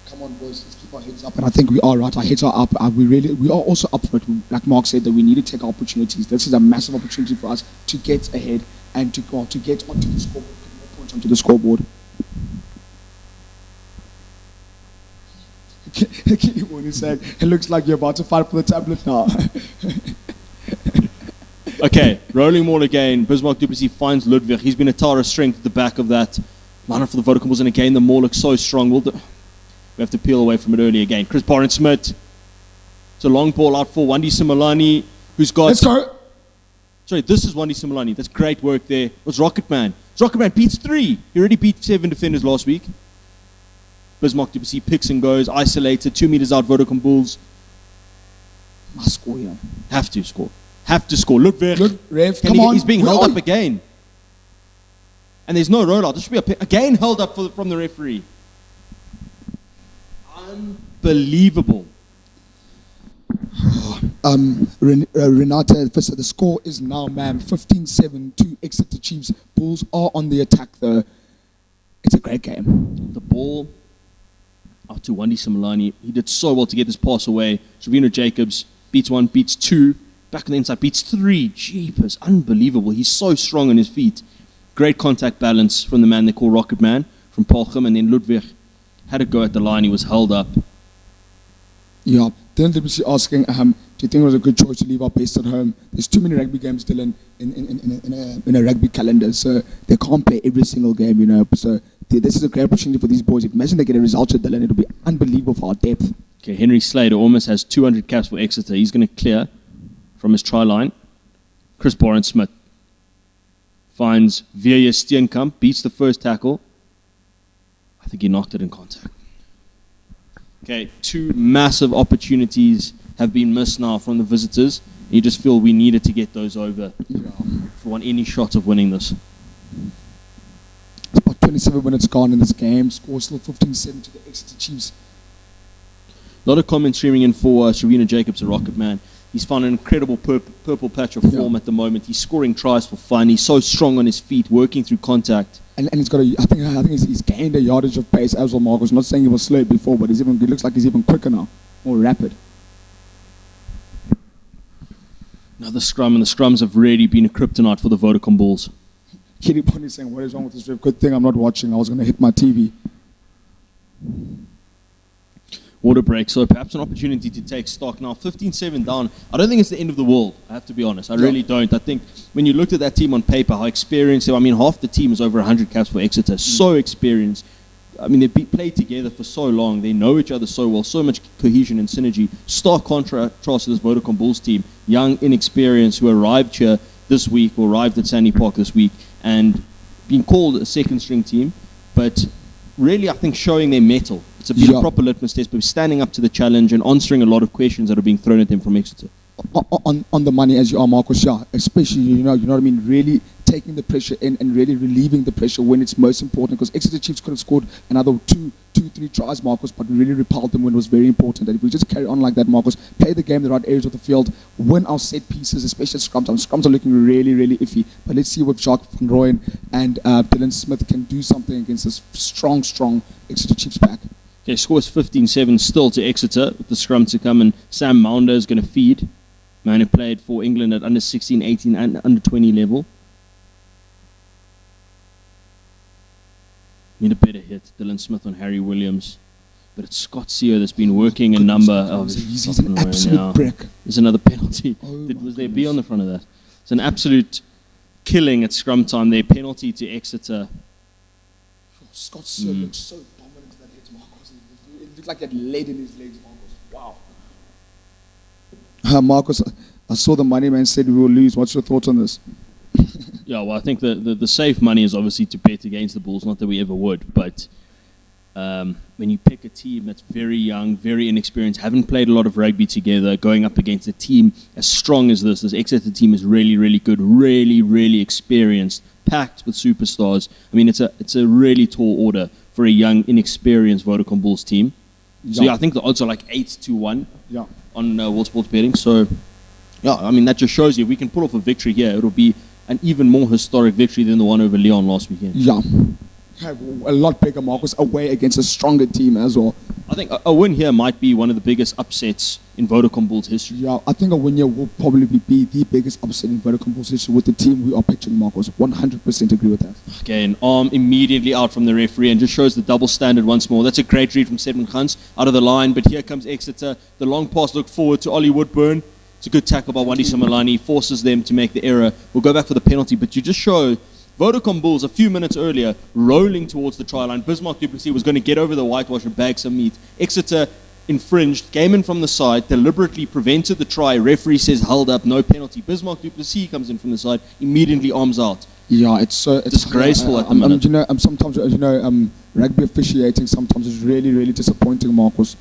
Come on, boys. Let's keep our heads up. And I think we are right. Our heads are up. We are also up for it. Like Mark said, that we need to take opportunities. This is a massive opportunity for us to get ahead and to get onto the scoreboard, put more points onto the scoreboard. When he said, it looks like you're about to fight for the tablet now. Okay, rolling ball again. Bismarck du Plessis finds Ludwig. He's been a tower of strength at the back of that. Line for the Vodacom Bulls, and again the maul looks so strong. We have to peel away from it early again. Chris Barnes-Smith. It's a long ball out for Wandi Simelane, who's got... Let's go. Sorry, this is Wandi Simelane. That's great work there. It was Rocketman. Rocketman beats 3. He already beat 7 defenders last week. Bismarck du Plessis picks and goes, isolated, 2 meters out, Vodacom Bulls. Must score here. Have to score. Have to score. Ludwig. Look, ref, come on. He's being held up again. And there's no rollout. This should be again held up from the referee. Unbelievable. Renata, the score is now, ma'am, 15-7 to Exeter Chiefs. Bulls are on the attack, though. It's a great game. The ball out to Wandi Simelane. He did so well to get this pass away. Sravino Jacobs beats 1, beats 2. Back on the inside, beats 3. Jeepers, unbelievable. He's so strong on his feet. Great contact balance from the man they call Rocket Man, from Palchum, and then Ludwig had a go at the line. He was held up. Yeah, Dylan WC asking, do you think it was a good choice to leave our best at home? There's too many rugby games, Dylan, in a rugby calendar, so they can't play every single game, you know. So this is a great opportunity for these boys. If imagine they get a result at Dylan, it'll be unbelievable for our depth. Okay, Henry Slater almost has 200 caps for Exeter. He's going to clear from his try line. Chris Barnes-Smith finds Via Steenkamp, beats the first tackle. I think he knocked it in contact. Okay, 2 massive opportunities have been missed now from the visitors. You just feel we needed to get those over for any shot of winning this. It's about 27 minutes gone in this game. Score still 15-7 to the Exeter Chiefs. A lot of comments streaming in for Sravino Jacobs, a Rocket Man. He's found an incredible purple patch of form at the moment. He's scoring tries for fun. He's so strong on his feet, working through contact. And he's got I think he's gained a yardage of pace as well, Marcus. Not saying he was slow before, but he looks like he's even quicker now, more rapid. Another scrum, and the scrums have really been a kryptonite for the Vodacom Bulls. Kitty Pony saying, what is wrong with this ref? Good thing I'm not watching. I was going to hit my TV. Water break, so perhaps an opportunity to take stock now. 15-7 down. I don't think it's the end of the world, I have to be honest. I really don't. I think when you looked at that team on paper, how experienced they were. I mean, half the team is over 100 caps for Exeter. So experienced. I mean, they've played together for so long. They know each other so well. So much cohesion and synergy. Stark contrast to this Vodacom Bulls team. Young, inexperienced, who arrived here this week, or arrived at Sandy Park this week, and being called a second-string team. But really, I think showing their mettle. It's a proper litmus test, but standing up to the challenge and answering a lot of questions that are being thrown at them from Exeter. On the money as you are, Marcus, especially, you know what I mean, really taking the pressure in and really relieving the pressure when it's most important. Because Exeter Chiefs could have scored another 3 tries, Marcus, but we really repelled them when it was very important. And if we just carry on like that, Marcus, play the game in the right areas of the field, win our set pieces, especially scrums. Scrums are looking really, really iffy. But let's see if Jacques van Rooyen and Dylan Smith can do something against this strong Exeter Chiefs back. Okay, scores 15-7 still to Exeter with the scrum to come, and Sam Maunder is going to feed. Man who played for England at under 16, 18 and under 20 level. Need a better hit. Dylan Smith on Harry Williams. But it's Scott Sear that's been working a number of... He's an absolute brick. There's another penalty. Oh Was there a B on the front of that? It's an absolute killing at scrum time there. Penalty to Exeter. Scott Sear looks so dominant in that hit, Marcus. It looked like he had lead in his legs, Marcus. Wow. Marcus, I saw the money man said we will lose. What's your thoughts on this? Yeah, well, I think the safe money is obviously to bet against the Bulls. Not that we ever would, but when you pick a team that's very young, very inexperienced, haven't played a lot of rugby together, going up against a team as strong as this Exeter team is really, really good, really, really experienced, packed with superstars. I mean, it's a really tall order for a young, inexperienced Vodacom Bulls team. So yeah, I think the odds are like 8-1 on World Sports betting. So yeah, I mean, that just shows you if we can pull off a victory here, it'll be an even more historic victory than the one over Lyon last weekend. Yeah. A lot bigger, Marcus, away against a stronger team as well. I think a win here might be one of the biggest upsets in Vodacom Bulls history. Yeah, I think a win here will probably be the biggest upset in Vodacom Bulls history with the team we are picturing, Marcus. 100% agree with that. Okay, an arm immediately out from the referee and just shows the double standard once more. That's a great read from Sedman Khans out of the line, but here comes Exeter. The long pass looked forward to Ollie Woodburn. It's a good tackle by Wandi Samalani, forces them to make the error. We'll go back for the penalty, but you just show Vodacom Bulls a few minutes earlier rolling towards the try line. Bismarck du Plessis was going to get over the whitewash and bag some meat. Exeter infringed, came in from the side, deliberately prevented the try. Referee says held up, no penalty. Bismarck du Plessis comes in from the side, immediately arms out. Yeah, it's disgraceful at the minute. Sometimes rugby officiating sometimes is really, really disappointing, Marcus.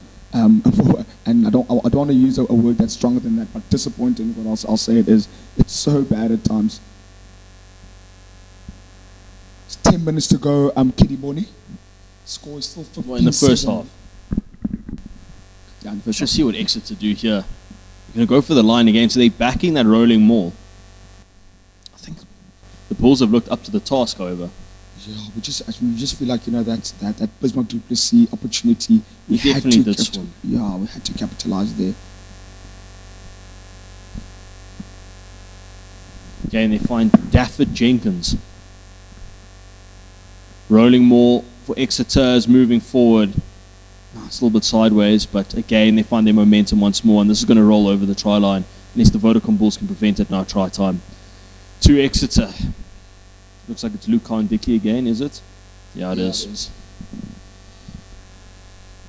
And I don't want to use a word that's stronger than that, but disappointing. What I'll say it is. It's so bad at times. It's 10 minutes to go. Kiddy Boni. Score is still 15. In the first half. Yeah, in the first Let's half. see what Exeter do here. They're going to go for the line again. So they're backing that rolling maul. I think the Bulls have looked up to the task, however. Yeah, we just feel like that Bismarck du Plessis opportunity. We definitely did swim. Yeah, we had to capitalize there. Okay, and they find Dafford Jenkins. Rolling maul for Exeter is moving forward. It's a little bit sideways, but again they find their momentum once more, and this is going to roll over the try line unless the Vodacom Bulls can prevent it now. Try time to Exeter. Looks like it's Luke Dickey again, is it? Yeah, it is.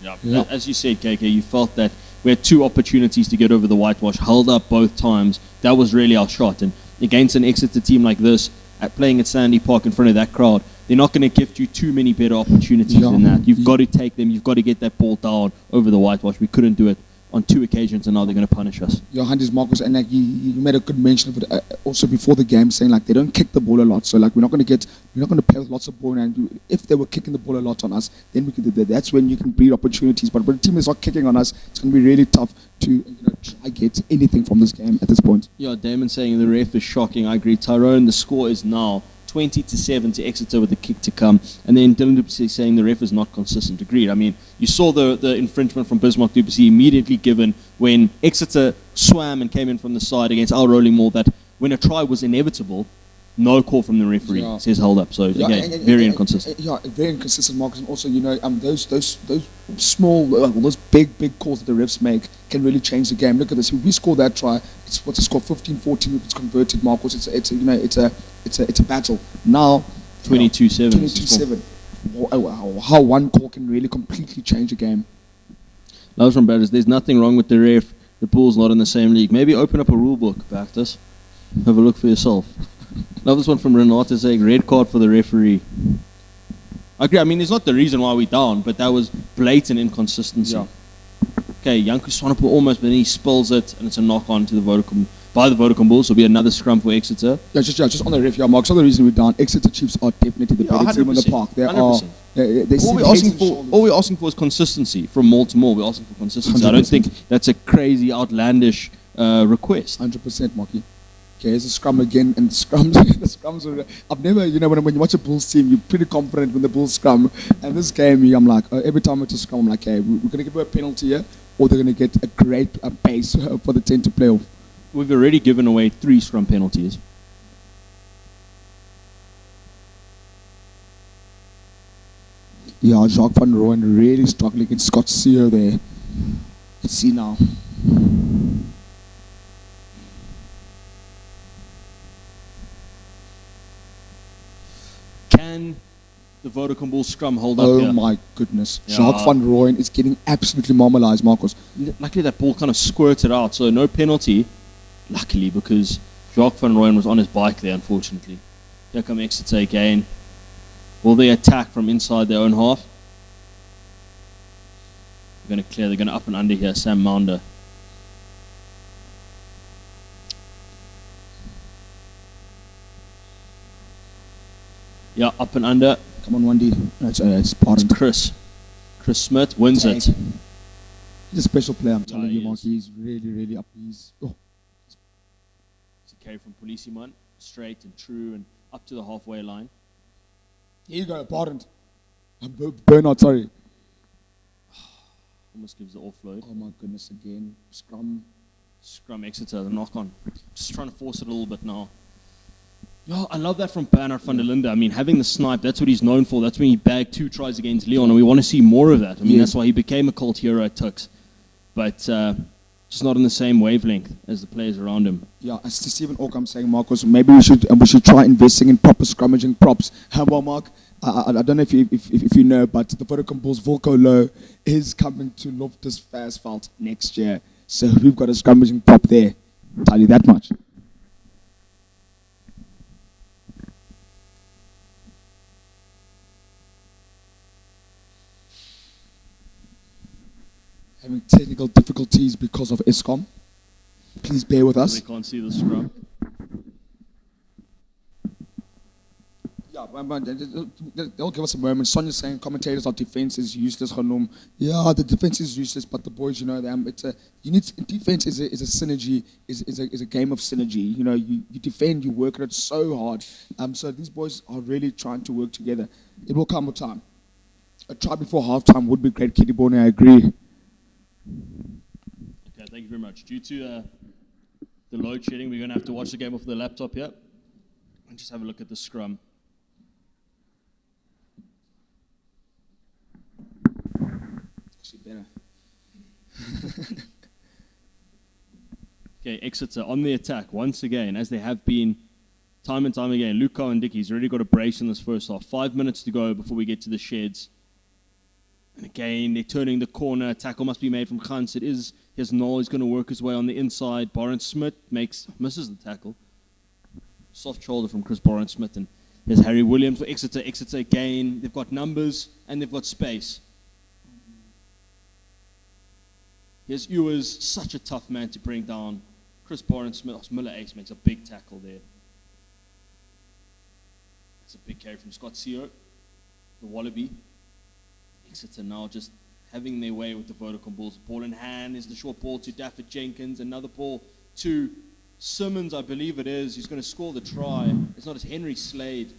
Yeah. As you said, KK, you felt that we had two opportunities to get over the whitewash, held up both times. That was really our shot. And against an Exeter team like this, playing at Sandy Park in front of that crowd, they're not going to gift you too many better opportunities than that. You've got to take them. You've got to get that ball down over the whitewash. We couldn't do it on two occasions, and now they're going to punish us. Yeah, Handes, Marcus, and like you made a good mention of it also before the game, saying like they don't kick the ball a lot, so like we're not going to play with lots of ball, and if they were kicking the ball a lot on us, then we could do that. That's when you can breed opportunities. But when the team is not kicking on us, it's going to be really tough to try get anything from this game at this point. Yeah, Damon saying the ref is shocking. I agree. Tyrone, the score is now 20-7 to Exeter with the kick to come, and then Dylan du Plessis saying the ref is not consistent. Agreed. I mean, you saw the infringement from Bismarck du Plessis immediately given when Exeter swam and came in from the side against our rolling maul, that when a try was inevitable, no call from the referee, says held up. So again, very inconsistent. Yeah, very inconsistent, Marcus. And also, those small, those big calls that the refs make can really change the game. Look at this. If we score that try, it's what's the score? 15-14. If it's converted, Marcus, it's a battle. Now 22-7. 22-7. How one call can really completely change a game. Loves from Brothers. There's nothing wrong with the ref. The Bulls not in the same league. Maybe open up a rule book, Bactus. Have a look for yourself. Love this one from Renata saying red card for the referee. I agree. I mean, it's not the reason why we're down, but that was blatant inconsistency. Yeah. Okay, Janko Swanepoel almost, but then he spills it, and it's a knock on to the Vodacom by the Vodacom Bulls. Will be another scrum for Exeter. Just on the ref, Mark. So the reason we're down, Exeter Chiefs are definitely the better team in the 100%, park. They 100%. are. They All we're asking for is consistency from mall to mall. We're asking for consistency. I don't 100%. think that's a crazy, outlandish request. 100%, Marky. Okay, here's a scrum again, and the scrums are. I've never, when you watch a Bulls team, you're pretty confident when the Bulls scrum. And this game, I'm like, every time it's a scrum, I'm like, okay, we're gonna give her a penalty here, or they're gonna get a great pace for the 10 to play off. We've already given away 3 scrum penalties. Yeah, Jacques van Rooyen really struggling against Scott Sear there. Let's see now. Can the Vodacom Bulls scrum hold up here? Oh my goodness. Yeah. Jacques van Rooyen is getting absolutely marmalized, Marcos. Luckily, that ball kind of squirted out, so no penalty. Luckily, because Jacques van Rooyen was on his bike there, unfortunately. Here come Exeter again. Will they attack from inside their own half? They're going to clear. They're going to up and under here. Sam Maunder. Yeah, up and under. Come on, 1D. It's part of Chris Smith wins it. He's a special player, I'm telling he you, Mark. is. He's really, really up. It's It's a carry from Polisiman, straight and true and up to the halfway line. Here you go, Parent. Bernard, sorry. Almost gives the offload. Oh my goodness, again. Scrum. Exeter, the knock on. Just trying to force it a little bit now. Yeah, I love that from Bernard van der Linde. I mean, having the snipe, that's what he's known for. That's when he bagged 2 tries against Leon, and we want to see more of that. I mean, that's why he became a cult hero at Tux. But just not on the same wavelength as the players around him. Yeah, as to Stephen Orkham saying, Marcos, maybe we should try investing in proper scrummaging props. How about Mark? I don't know if you know, but the Vodacom Bulls Volko Low is coming to Loftus Versfeld next year. So we've got a scrummaging prop there. Tell you that much. Having technical difficulties because of ESCOM. Please bear with us. They can't see the scrum. Yeah, they'll give us a moment. Sonia's saying commentators, our defense is useless. Yeah, the defense is useless, but the boys, them. Defense is a synergy, is a game of synergy. You defend, you work at it so hard. So these boys are really trying to work together. It will come with time. A try before halftime would be great, Kitty Boney. I agree. Okay, thank you very much. Due to the load shedding, we're going to have to watch the game off the laptop here and just have a look at the scrum. Actually better. Okay, Exeter on the attack once again, as they have been time and time again. Luca and Dickie's already got a brace in this first half. 5 minutes to go before we get to the sheds. And again, they're turning the corner. Tackle must be made from Khans. It is. Here's Noel. He's going to work his way on the inside. Barron Smith misses the tackle. Soft shoulder from Chris Barron Smith. And there's Harry Williams for Exeter. Exeter again. They've got numbers and they've got space. Here's Ewers. Such a tough man to bring down. Chris Barron Smith. Miller Ace makes a big tackle there. That's a big carry from Scott Sear, the Wallaby. Exeter now just having their way with the Vodacom Bulls. Ball in hand is the short ball to Dafford Jenkins. Another ball to Simmons, I believe it is. He's going to score the try. It's not as Henry Slade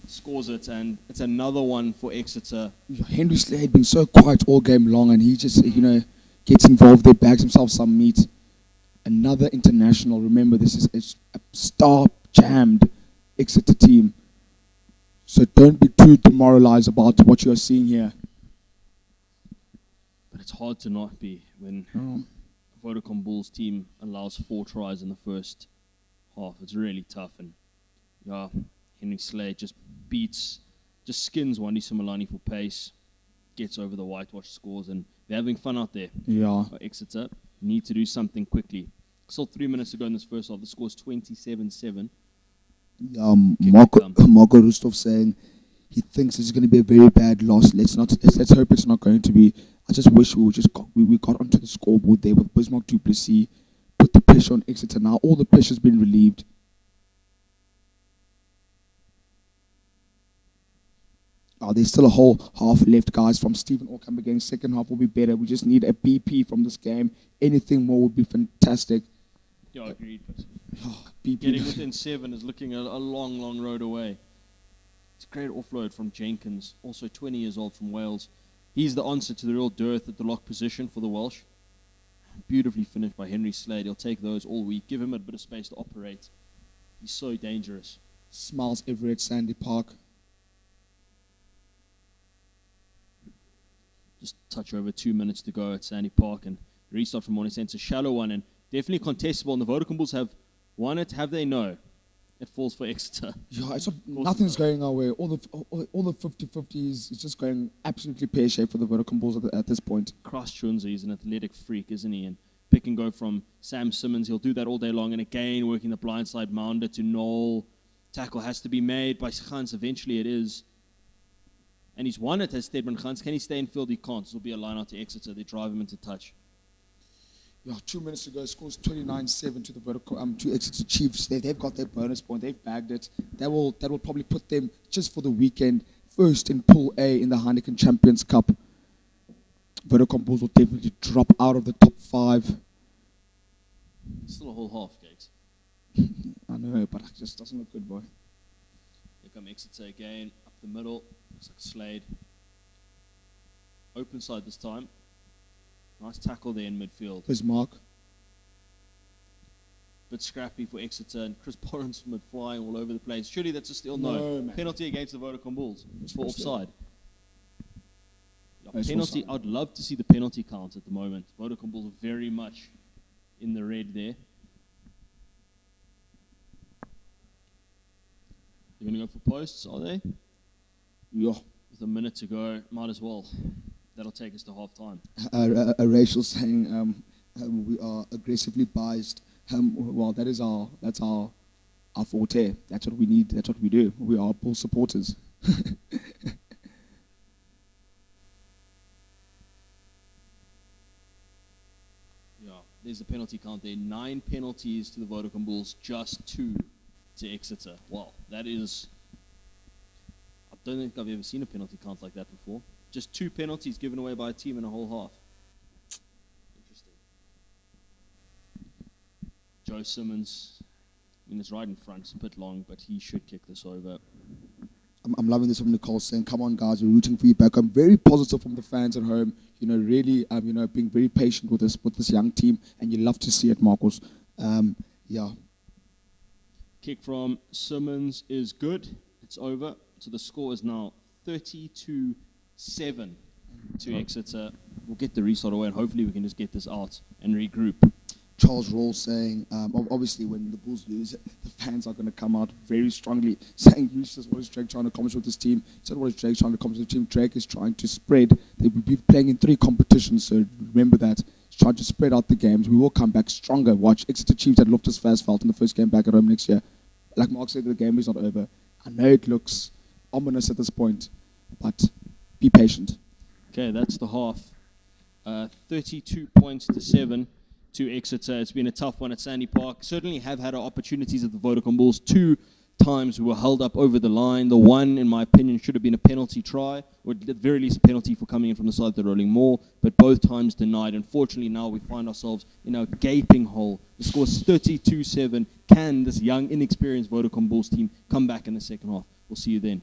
scores it, and it's another one for Exeter. Henry Slade been so quiet all game long, and he just gets involved there, bags himself some meat. Another international. Remember, this is a star-jammed Exeter team. So don't be too demoralized about what you're seeing here. But it's hard to not be when the Vodacom Bulls team allows 4 tries in the first half. It's really tough. And yeah, Henry Slade just skins Wandi Similani for pace, gets over the whitewash scores, and they're having fun out there. Yeah. Exeter need to do something quickly. Still 3 minutes to go in this first half. The score's 27-7. Marco Rustov saying he thinks it's going to be a very bad loss. Let's hope it's not going to be. I just wish we got onto the scoreboard there with Bismarck Duplessis, put the pressure on Exeter now. All the pressure's been relieved. There's still a whole half left, guys, from Stephen Orkham again. Second half will be better. We just need a BP from this game. Anything more would be fantastic. Yeah, agreed. But BP. getting within 7 is looking a long, long road away. It's a great offload from Jenkins, also 20 years old from Wales. He's the answer to the real dearth at the lock position for the Welsh. Beautifully finished by Henry Slade. He'll take those all week. Give him a bit of space to operate. He's so dangerous. Smiles everywhere at Sandy Park. Just touch over 2 minutes to go at Sandy Park, and the restart from Morning Sense, a shallow one and definitely contestable. And the Vodacom Bulls have won it. Have they? No. It falls for Exeter. Yeah, nothing's going our way. All the 50-50s, it's just going absolutely pear-shaped for the Vodacom Bulls at this point. Cross Chunzi, he's an athletic freak, isn't he? And pick and go from Sam Simmons. He'll do that all day long. And again, working the blindside mounder to Noel. Tackle has to be made by Khans. Eventually it is. And he's won it as Stedman Khans. Can he stay in field? He can't. This will be a line out to Exeter. They drive him into touch. Yeah, 2 minutes ago, scores 29-7 to the Vodacom, to Exeter Chiefs. They've got their bonus point. They've bagged it. That will probably put them, just for the weekend, first in Pool A in the Heineken Champions Cup. Vodacom Bulls will definitely drop out of the top 5. Still a whole half, Gates. I know, but it just doesn't look good, boy. Here come Exeter again, up the middle. Looks like Slade. Open side this time. Nice tackle there in midfield. Here's Mark. Bit scrappy for Exeter, and Chris Porrinsmith flying all over the place. Surely that's a still No, no. man. Penalty against the Vodacom Bulls. It's for offside. Yeah, No, it's penalty. offside. I'd love to see the penalty count at the moment. Vodacom Bulls are very much in the red there. They're going to go for posts, are they? Yeah. With a minute to go, might as well. That'll take us to half time. A racial saying, we are aggressively biased. Well, that's our forte. That's what we need. That's what we do. We are Bull supporters. Yeah, there's a penalty count there. 9 penalties to the Vodacom Bulls, just 2 to Exeter. Wow, that is... I don't think I've ever seen a penalty count like that before. Just 2 penalties given away by a team in a whole half. Interesting. Joe Simmons, I mean, it's right in front. It's a bit long, but he should kick this over. I'm loving this from Nicole saying, come on, guys, we're rooting for you back. I'm very positive from the fans at home. You know, really, being very patient with this young team, and you love to see it, Marcos. Yeah. Kick from Simmons is good. It's over. So the score is now 32-7 to Exeter. We'll get the restart away, and hopefully we can just get this out and regroup. Charles Rawls saying, obviously when the Bulls lose, the fans are going to come out very strongly, saying, Eustace, what is Drake trying to accomplish with this team? He said, what is Drake trying to accomplish with the team? Drake is trying to spread. They will be playing in 3 competitions, so remember that. He's trying to spread out the games. We will come back stronger. Watch Exeter Chiefs at Loftus Versfeld in the first game back at home next year. Like Mark said, the game is not over. I know it looks ominous at this point, but be patient. Okay, that's the half. 32 points to 7 to Exeter. It's been a tough one at Sandy Park. Certainly have had our opportunities at the Vodacom Bulls. 2 times we were held up over the line. The one, in my opinion, should have been a penalty try, or at the very least a penalty for coming in from the side of the rolling maul, but both times denied. Unfortunately, now we find ourselves in a gaping hole. The score is 32-7. Can this young, inexperienced Vodacom Bulls team come back in the second half? We'll see you then.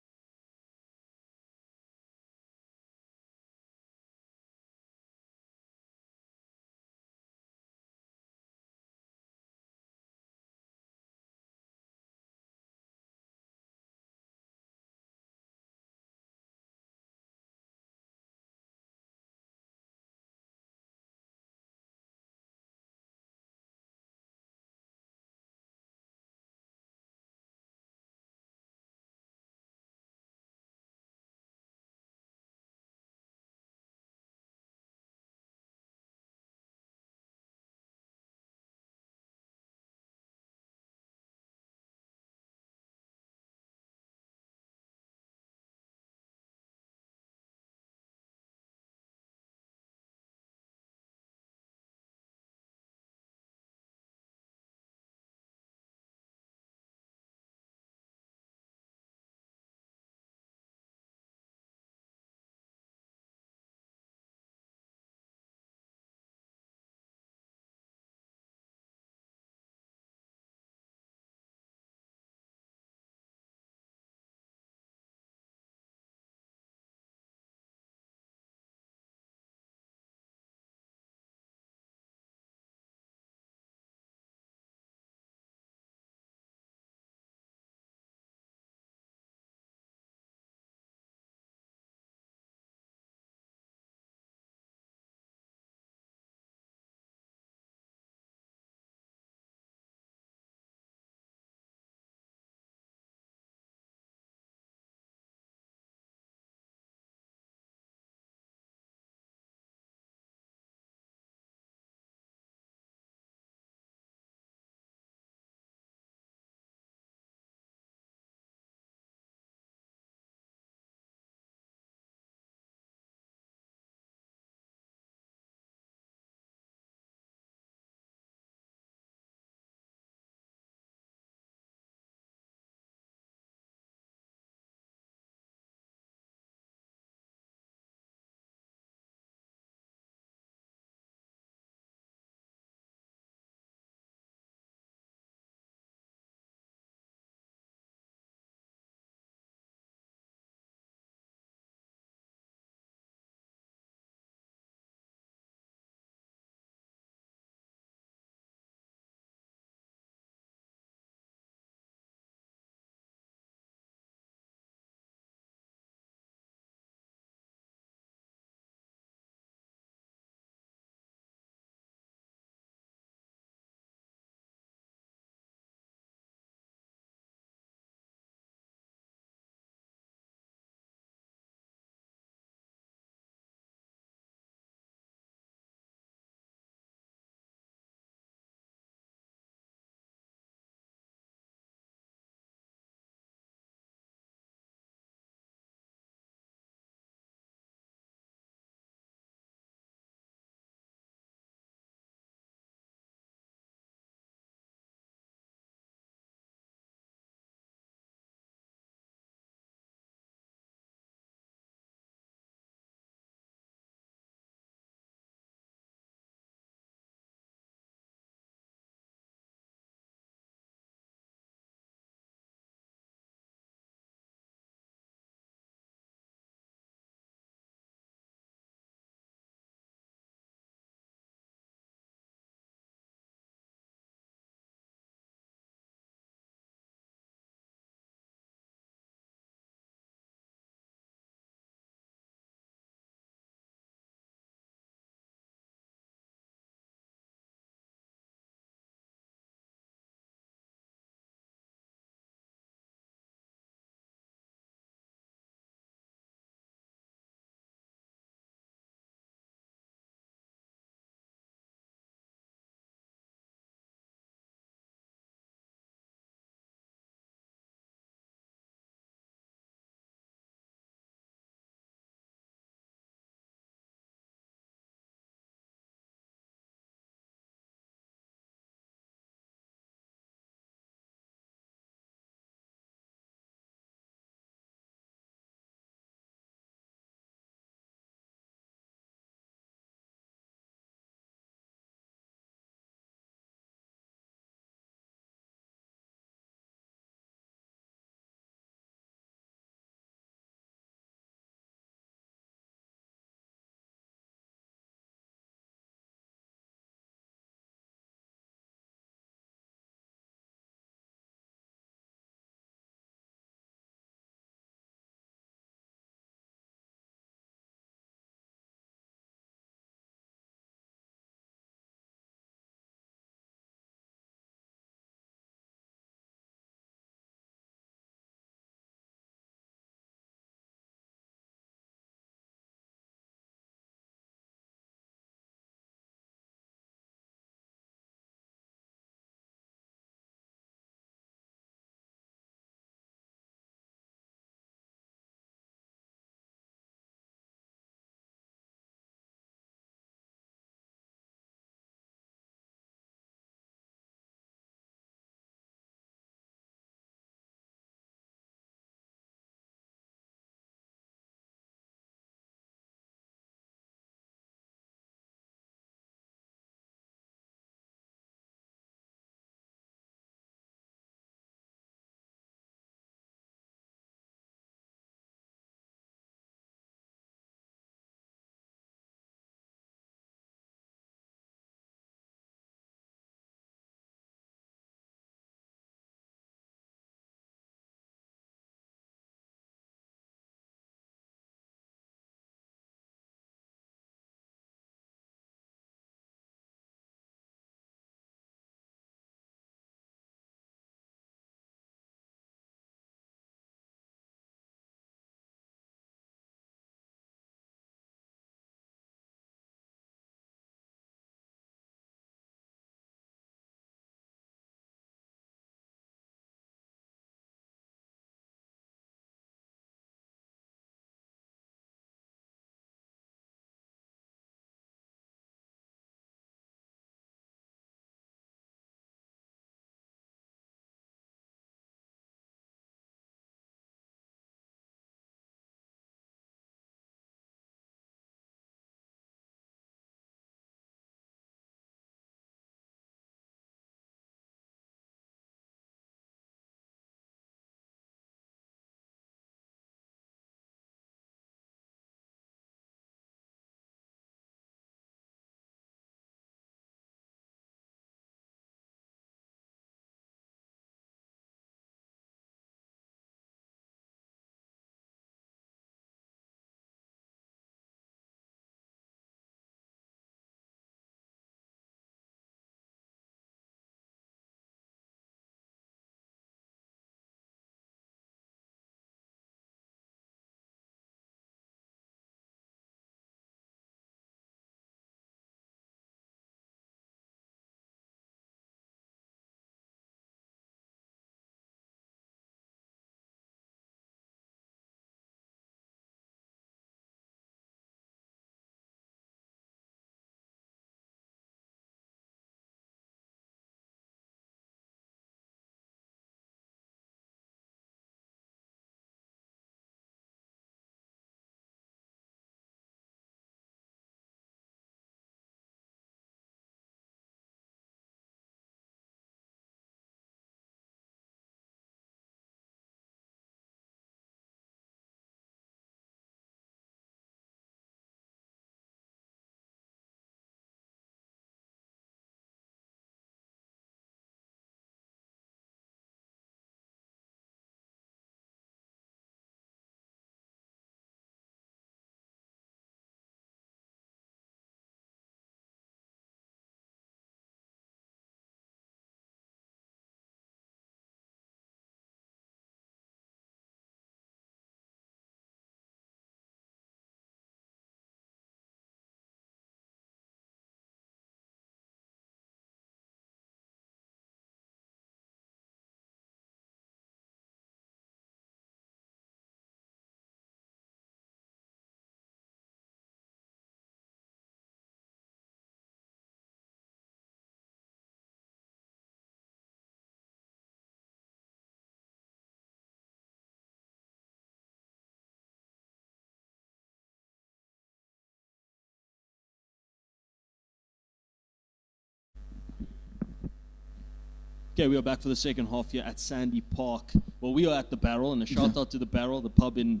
Okay, we are back for the second half here at Sandy Park. Well, we are at the Barrel, and a shout out to the Barrel, the pub in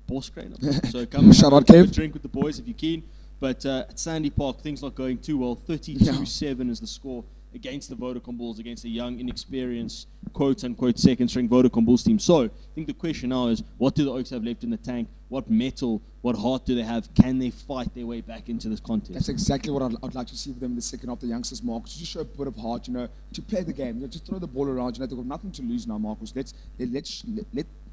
Boskrane. So come Shout out, have a Kev. drink with the boys if you're keen. But at Sandy Park, things not going too well. 32-7 is the score against the Vodacom Bulls, against a young, inexperienced, quote-unquote, second-string Vodacom Bulls team. So I think the question now is, what do the Oaks have left in the tank? What metal, what heart do they have? Can they fight their way back into this contest? That's exactly what I'd like to see for them in the second half, the youngsters, Marcus. Just show a bit of heart, to play the game. Just throw the ball around. They've got nothing to lose now, Marcus.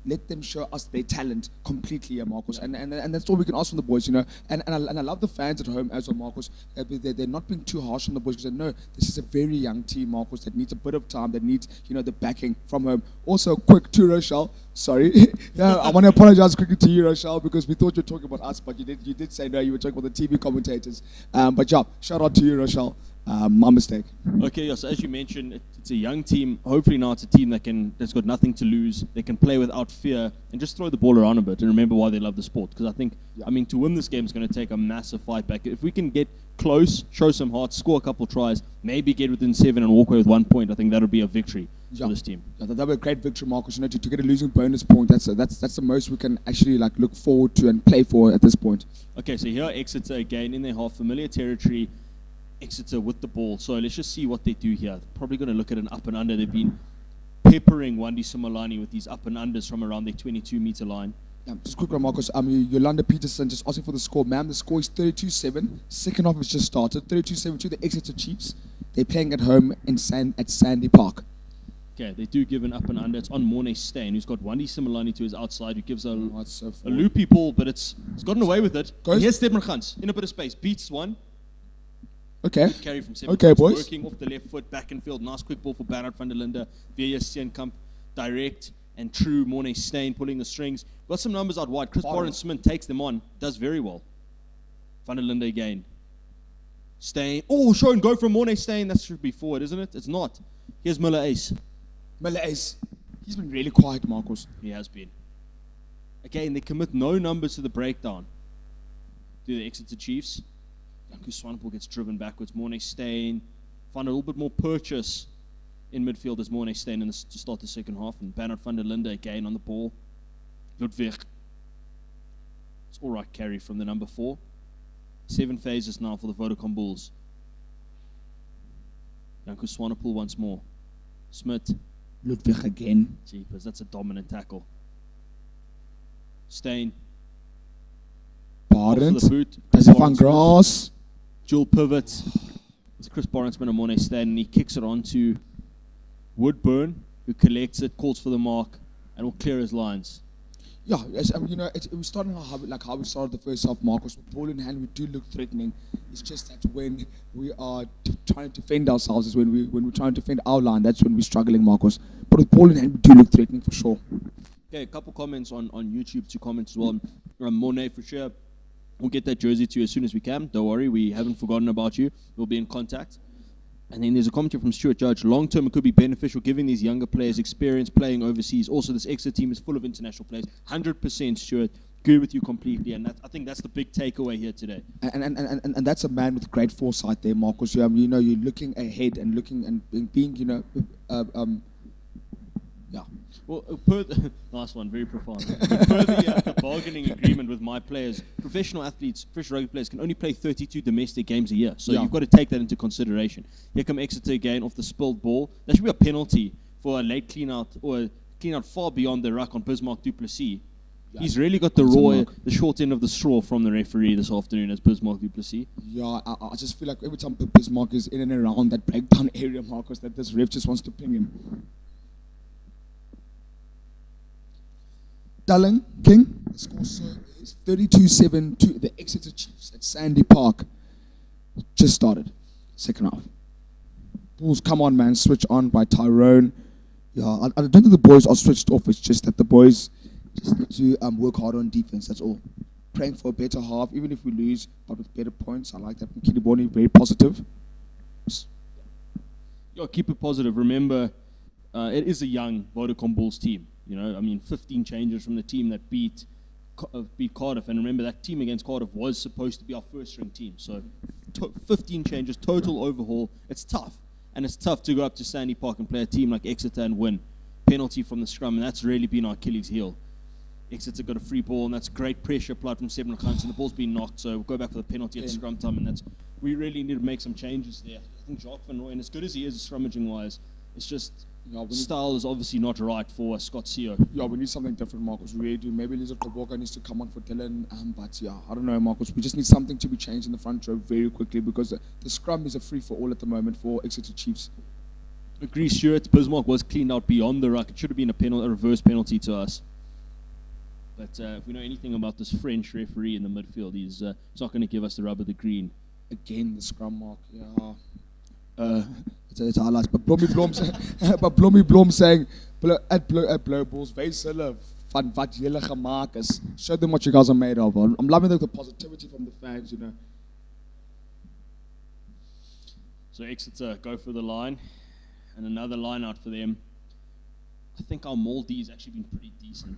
Let them show us their talent completely, Marcus. Yeah. And that's all we can ask from the boys, And I love the fans at home as well, Marcus. They're not being too harsh on the boys because they know this is a very young team, Marcus, that needs a bit of time, that needs, the backing from home. Also, quick to Rochelle. Sorry. I want to apologize quickly to you, Rochelle, because we thought you were talking about us, but you did say no, you were talking about the TV commentators. But yeah, shout out to you, Rochelle. My mistake. Okay, yeah, so as you mentioned, it's a young team. Hopefully now it's a team that's got nothing to lose. They can play without fear and just throw the ball around a bit and remember why they love the sport. Because I think, to win this game is going to take a massive fight back. If we can get close, show some heart, score a couple tries, maybe get within 7 and walk away with 1 point, I think that would be a victory for this team. Yeah, that would be a great victory, Marcus. To get a losing bonus point, that's the most we can actually look forward to and play for at this point. Okay, so here Exeter again in their half familiar territory. Exeter with the ball. So let's just see what they do here. They're probably going to look at an up and under. They've been peppering Wandi Simolani with these up and unders from around their 22-meter line. Yeah, just quick one, Marcus. Yolanda Peterson just asking for the score. Ma'am, the score is 32-7. Second half has just started. 32-7 to the Exeter Chiefs. They're playing at home at Sandy Park. Okay, they do give an up and under. It's on Mornay Stain, who's got Wandi Simolani to his outside, who gives a loopy ball, but it's gotten away with it. Here's Stebman Gans in a bit of space. Beats one. Okay. Carry from 7. Okay, boys. Working off the left foot, back in field. Nice quick ball for Bernard van der Linde. Via Steenkamp, direct and true. Mornay Stain pulling the strings. Got some numbers out wide. Chris Barron-Smith takes them on. Does very well. Van der Linde again. Stain. Oh, show and go from Mornay Stain. That should be forward, isn't it? It's not. Here's Miller Ace. Miller Ace. He's been really quiet, Marcus. He has been. Again, they commit no numbers to the breakdown. Do the Exeter Chiefs. Janku Swanepoel gets driven backwards. Mornay Stain. Find a little bit more purchase in midfield as Mornay Stain to start the second half. And Bernard van der Linde again on the ball. Ludwig. It's all right carry from the number 4. 7 phases now for the Vodacom Bulls. Janku Swanepoel once more. Smith. Ludwig again. Jeepers, that's a dominant tackle. Stain. Barnes. The boot. Does it find grass? Dual pivot. It's Chris Barnes-Smith and Mornay Stain, and he kicks it on to Woodburn, who collects it, calls for the mark, and will clear his lines. Yeah, yes, it was starting how we started the first half, Marcus. With ball in hand, we do look threatening. It's just that when we are trying to defend ourselves, is when we're trying to defend our line, that's when we're struggling, Marcus. But with ball in hand, we do look threatening for sure. Okay, a couple comments on YouTube, 2 comments as well. Mornay, for sure. We'll get that jersey to you as soon as we can. Don't worry, we haven't forgotten about you. We'll be in contact. And then there's a comment here from Stuart Judge. Long term, it could be beneficial giving these younger players experience playing overseas. Also, this Exeter team is full of international players. 100%, Stuart. Agree with you completely. And I think that's the big takeaway here today. And that's a man with great foresight there, Marcus. You're looking ahead and looking and being, yeah. Well, last one, very profound. Per the bargaining agreement with my players, professional athletes, professional rugby players can only play 32 domestic games a year. So you've got to take that into consideration. Here come Exeter again off the spilled ball. That should be a penalty for a late clean-out or a clean-out far beyond the ruck on Bismarck du Plessis. Yeah. He's really got the short end of the straw from the referee this afternoon as Bismarck du Plessis. Yeah, I just feel like every time Bismarck is in and around that breakdown area, Marcus, that this ref just wants to ping him. Darling King, the score is 32-7 to the Exeter Chiefs at Sandy Park. Just started, second half. Bulls, come on, man, switch on by Tyrone. Yeah, I don't think the boys are switched off. It's just that the boys just need to work hard on defense. That's all. Praying for a better half, even if we lose, but with better points. I like that. Kidiboni, very positive. Yeah, keep it positive. Remember, it is a young Vodacom Bulls team. 15 changes from the team that beat Cardiff. And remember, that team against Cardiff was supposed to be our first-string team. So 15 changes, total overhaul. It's tough. And it's tough to go up to Sandy Park and play a team like Exeter and win. Penalty from the scrum, and that's really been our Achilles heel. Exeter got a free ball, and that's great pressure applied from 7 o'clock, and the ball's been knocked, so we'll go back for the penalty at scrum time, and we really need to make some changes there. I think Jacques Van Rooyen, as good as he is scrummaging-wise, it's just style is obviously not right for Scott Seo. Yeah, we need something different, Marcus. We really do. Maybe Lizard Kaboka needs to come on for Dylan, but yeah, I don't know, Marcus. We just need something to be changed in the front row very quickly because the scrum is a free-for-all at the moment for Exeter Chiefs. Agree, Stuart. Bismarck was cleaned out beyond the ruck. It should have been a reverse penalty to us. But if we know anything about this French referee in the midfield, he's not going to give us the rub of the green. Again, the scrum mark. Yeah. It's highlights. But Blommy Blom saying, at Blow Bulls, very similar van wat julle gemaak is. Show them what you guys are made of. I'm loving the positivity from the fans, you know. So Exeter go for the line. And another line out for them. I think our maul D has actually been pretty decent.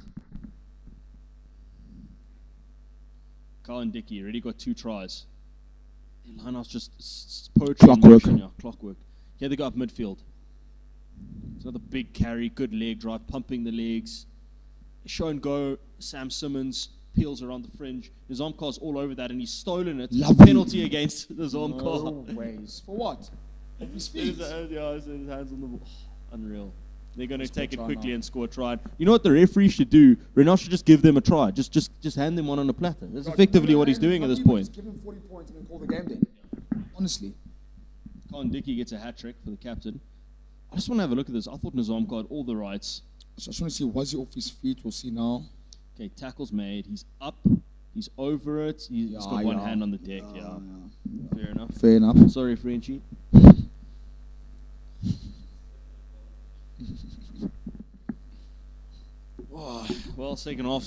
Carl and Dickey already got 2 tries. Their line out's just poetry. Clockwork. Here they go up midfield. It's another big carry, good leg drive, pumping the legs. Show and go, Sam Simmons peels around the fringe. Nizamkar's all over that, and he's stolen it. Penalty against Nizamkar. No ways. For what? His feet. His hands on the ball. Unreal. They're going to take it quickly and score a try. You know what the referee should do? Renal should just give them a try. Just hand them one on a platter. That's effectively what he's doing at this point. Just give him 40 points and then call the game then. Honestly. Colin Dickey gets a hat-trick for the captain. I just want to have a look at this. I thought Nizamkar had all the rights. So I just want to see, was he off his feet? We'll see now. Okay, tackle's made. He's up. He's over it. He's got one hand on the deck. Yeah. Fair enough. Fair enough. Sorry, Frenchie. Well, second half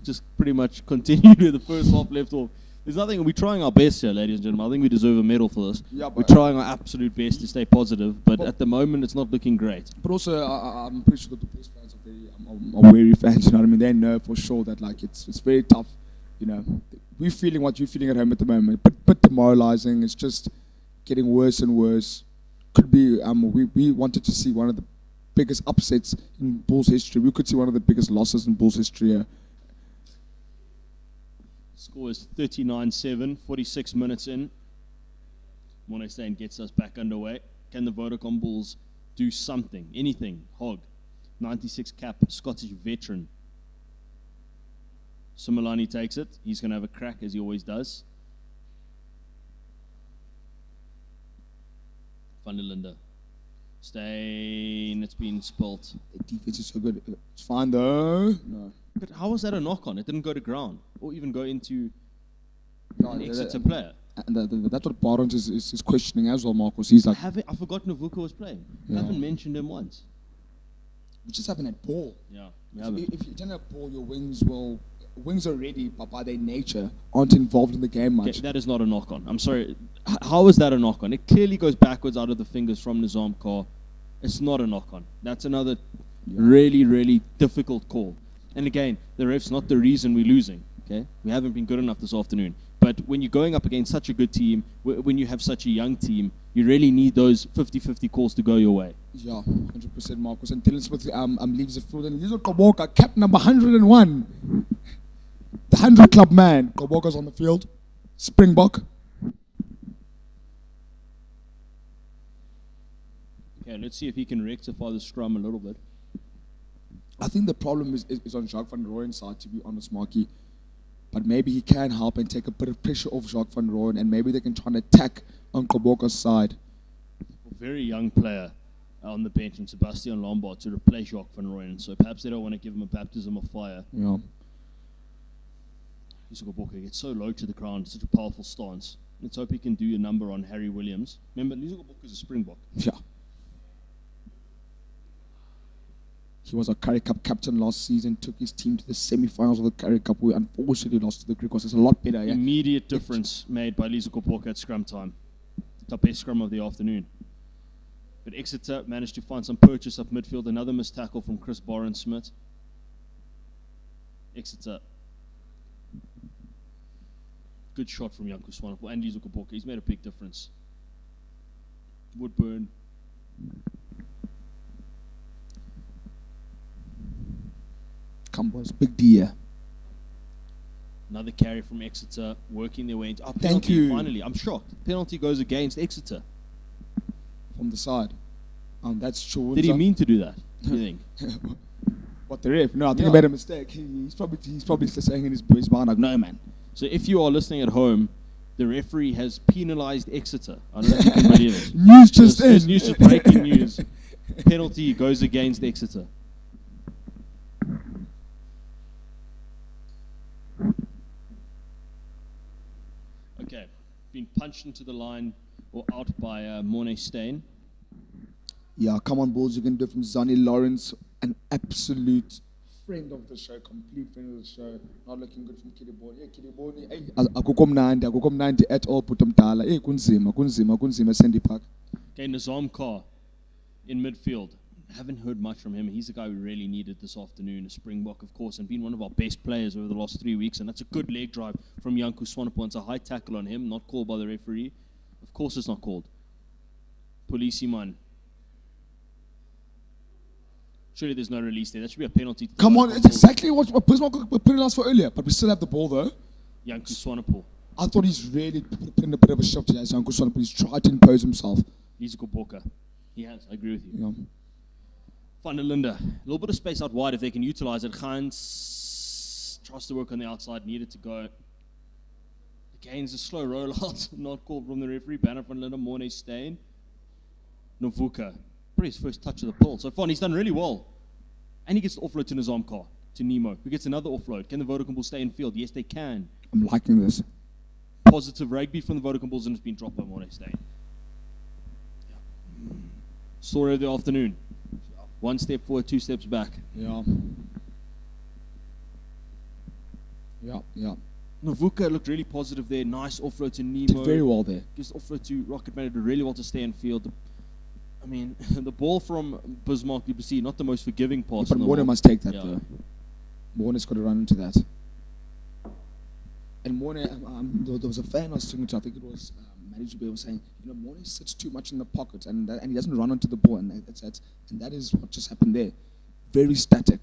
just pretty much continued with the first half left off. There's nothing. We're trying our best here, ladies and gentlemen. I think we deserve a medal for this. Yeah, we're trying our absolute best to stay positive, but at the moment, it's not looking great. But also, I'm pretty sure that the Bulls fans are very wary fans. You know what I mean? They know for sure that like it's very tough. You know, we're feeling what you're feeling at home at the moment. But demoralizing. It's just getting worse and worse. Could be. We wanted to see one of the biggest upsets in Bulls history. We could see one of the biggest losses in Bulls history here. Score is 39-7, 46 minutes in. Monestain gets us back underway. Can the Vodacom Bulls do something? Anything? Hogg, 96 cap, Scottish veteran. Sumalani takes it. He's going to have a crack as he always does. Van der Linde. Stain, it's been spilt. The defense is so good. It's fine though. No. But how was that a knock on? It didn't go to ground or even go into an Exeter player. And that's what Barnes is questioning as well, Marcus. He's like, I forgot Navuka was playing. I haven't mentioned him once. We just haven't had ball. Yeah. If you don't have ball, your wings already, by their nature, aren't involved in the game much. Okay, that is not a knock on. I'm sorry. How is that a knock on? It clearly goes backwards out of the fingers from Nizamkar. It's not a knock on. That's another really, really difficult call. And again, the ref's not the reason we're losing. Okay, we haven't been good enough this afternoon. But when you're going up against such a good team, when you have such a young team, you really need those 50-50 calls to go your way. Yeah, 100% Marcus. And Dylan Smith leaves the field. And Lizard Kaboka, cap number 101. The 100 club man. Kaboka's on the field. Springbok. Okay, let's see if he can rectify the scrum a little bit. I think the problem is on Jacques Van Rooyen's side, to be honest, Marky. But maybe he can help and take a bit of pressure off Jacques Van Rooyen, and maybe they can try and attack on Kaboka's side. A very young player on the bench in Sebastian Lombard to replace Jacques Van Rooyen, so perhaps they don't want to give him a baptism of fire. Yeah. Kaboka gets so low to the ground, such a powerful stance. Let's hope he can do a number on Harry Williams. Remember, Kaboka is a Springbok. Yeah. He was a Currie Cup captain last season, took his team to the semi-finals of the Currie Cup. We unfortunately lost to the Griquas. It's a lot better, yeah? Immediate difference made by Lizo Kaboka at scrum time. The best scrum of the afternoon. But Exeter managed to find some purchase up midfield. Another missed tackle from Chris Barron-Smith. Exeter. Good shot from Janko Swanepoel and Lizo Kaboka. He's made a big difference. Woodburn Come boys, big D here. Another carry from Exeter, working their way into... Oh, Thank penalty, you. finally. I'm shocked. Penalty goes against Exeter. From the side. That's true. Did he mean to do that, do you think? What, the ref? No, I think Yeah. he made a mistake. He's probably just saying in his mind, like, no, man. So if you are listening at home, the referee has penalised Exeter. I don't know if you can believe it. News just There's in. news, just breaking news. Penalty goes against Exeter. Okay, been punched into the line or out by Mornay Steyn. Yeah, come on, Bulls. You can do it from Zani Lawrence, an absolute friend of the show, complete friend of the show. Not looking good from Kidiboni. Hey, Kidiboni. Hey, akukho mnandi at all. Put him down. Hey, kunzima, Sandy Park. Okay, Nizam Kar in midfield. Haven't heard much from him. He's the guy we really needed this afternoon. A Springbok, of course, and been one of our best players over the last 3 weeks. And that's a good leg drive from Janku Swanepoel. It's a high tackle on him, not called by the referee. Of course it's not called. Polisiman. Surely there's no release there. That should be a penalty. To the Come on, Vodacom it's Bulls. exactly what Bismarck put it last for earlier, but we still have the ball though. Janku Swanepoel. I thought he's really put in a bit of a shift today, Uncle Swanepoel. He's tried to impose himself. He's a good Boka. He has. I agree with you. Yeah. Van der Linde. A little bit of space out wide if they can utilize it. Gans tries to work on the outside. Needed to go. Again's a slow rollout. Not called from the referee. Banner van der Linde. Mornay Steyn. Novuka. Probably his first touch of the ball. So far, he's done really well. And he gets the offload to Nizam Kar. To Nemo. Who gets another offload. Can the Vodacom Bulls stay in field? Yes, they can. I'm liking this. Positive rugby from the Vodacom Bulls, and it's been dropped by Mornay Steyn. Yeah. Story of the afternoon. 1 step forward, 2 steps back. Yeah. Yeah. Novuka looked really positive there. Nice offload to Nemo. Did very well there. Gives the offload to Rocket Man. Did really well to stay in field. I mean, the ball from Bismarck, you see, not the most forgiving pass. But in the Mornay world. must take that Yeah. though. Mornay's got to run into that. And Mornay, there was a fan I was talking to, I think it was Manager Bay, was saying, Mornay sits too much in the pocket and he doesn't run onto the ball, and that is what just happened there. Very static.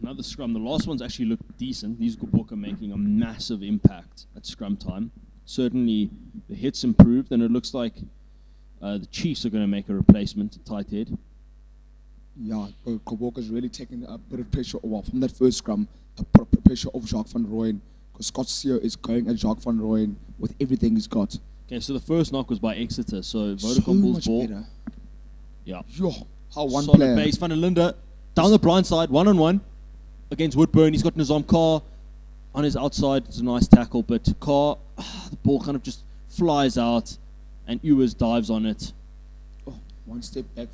Another scrum. The last one's actually looked decent. These Gqoboka making a massive impact at scrum time. Certainly, the hits improved, and it looks like the Chiefs are going to make a replacement, tight head. Yeah, Gqoboka's really taking a bit of pressure from that first scrum, a bit of pressure off Jacques van Rooyen, because Scott Sear is going at Jacques van Rooyen with everything he's got. Okay, so the first knock was by Exeter, so So Vodacom Bulls much ball. better. Yeah. Yo, how one Solid player. base. Van der Linde down the blind side, 1-on-1 against Woodburn. He's got Nizam Kar on his outside. It's a nice tackle, but Kar, the ball kind of just flies out, and Ewers dives on it. Oh, 1 step back,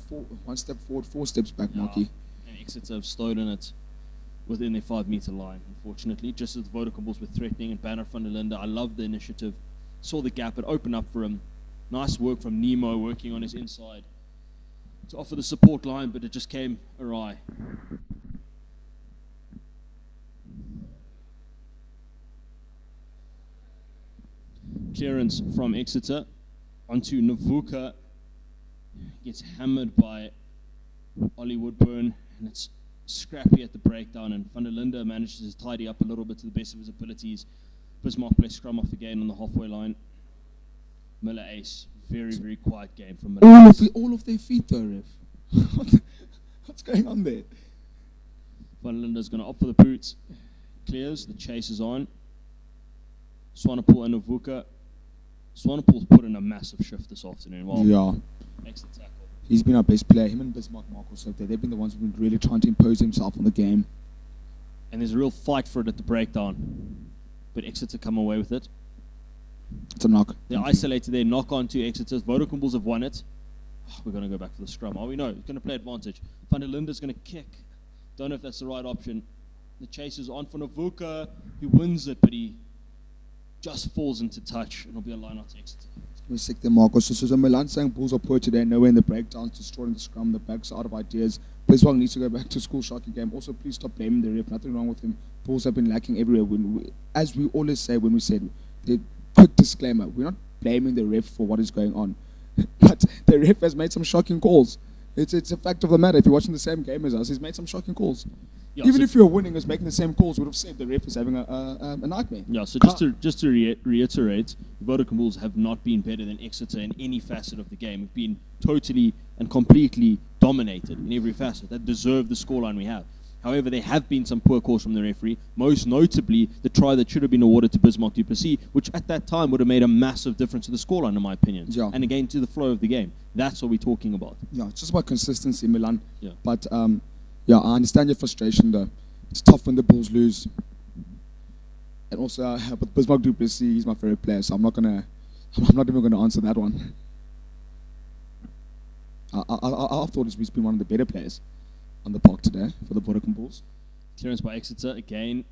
1 step forward, 4 steps back, Yeah, Marky. and Exeter have stolen it within their 5-meter line, unfortunately. Just as the Vodacom Bulls were threatening, and Banner van der Linde, I love the initiative. Saw the gap, it opened up for him. Nice work from Nemo working on his inside to offer the support line, but it just came awry. Clearance from Exeter onto Novuka. Gets hammered by Ollie Woodburn, and it's scrappy at the breakdown, and van der Linde manages to tidy up a little bit to the best of his abilities. Bismarck plays scrum off again on the halfway line. Miller ace. Very, very quiet game from Miller. All of their feet though, Ref. What's going on there? Van der Linde's going to opt for the boots. Clears. The chase is on. Swanepoel and Novuka. Swanepoel's put in a massive shift this afternoon. Well, Yeah. makes the tackle. He's been our best player. Him and Bismarck Marcos, they've been the ones who've been really trying to impose himself on the game. And there's a real fight for it at the breakdown. But Exeter come away with it. It's a knock. They're isolated there. Knock on to Exeter. Vodacom Bulls have won it. We're going to go back for the scrum. Oh, we know. He's going to play advantage. Van der Linde's going to kick. Don't know if that's the right option. The chase is on for Novuka. He wins it, but he just falls into touch. It'll be a line out to Exeter. We're sick there, Marcos. So Milan saying Bulls are poor today, nowhere in the breakdowns, destroying the scrum, the backs are out of ideas. Bismarck needs to go back to school shocking game. Also, please stop blaming the ref. Nothing wrong with him. Bulls have been lacking everywhere. As we always say when we said, the quick disclaimer, we're not blaming the ref for what is going on. But but the ref has made some shocking calls. It's a fact of the matter. If you're watching the same game as us, he's made some shocking calls. Yeah, Even so- if you're winning, is making the same calls, would have said the ref is having a nightmare. Yeah, so just to reiterate, the Vodacom Bulls have not been better than Exeter in any facet of the game. We've been totally and completely dominated in every facet that deserve the scoreline we have. However, there have been some poor calls from the referee, most notably the try that should have been awarded to Bismarck du Plessis, which at that time would have made a massive difference to the scoreline, in my opinion. Yeah. And again, to the flow of the game. That's what we're talking about. Yeah, it's just about consistency, Milan. Yeah. But yeah, I understand your frustration though. It's tough when the Bulls lose. And also, but Bismarck du Plessis, he's my favorite player, so I'm not even gonna answer that one. I thought he's been one of the better players on the park today for the Vodacom Bulls. Clearance by Exeter again.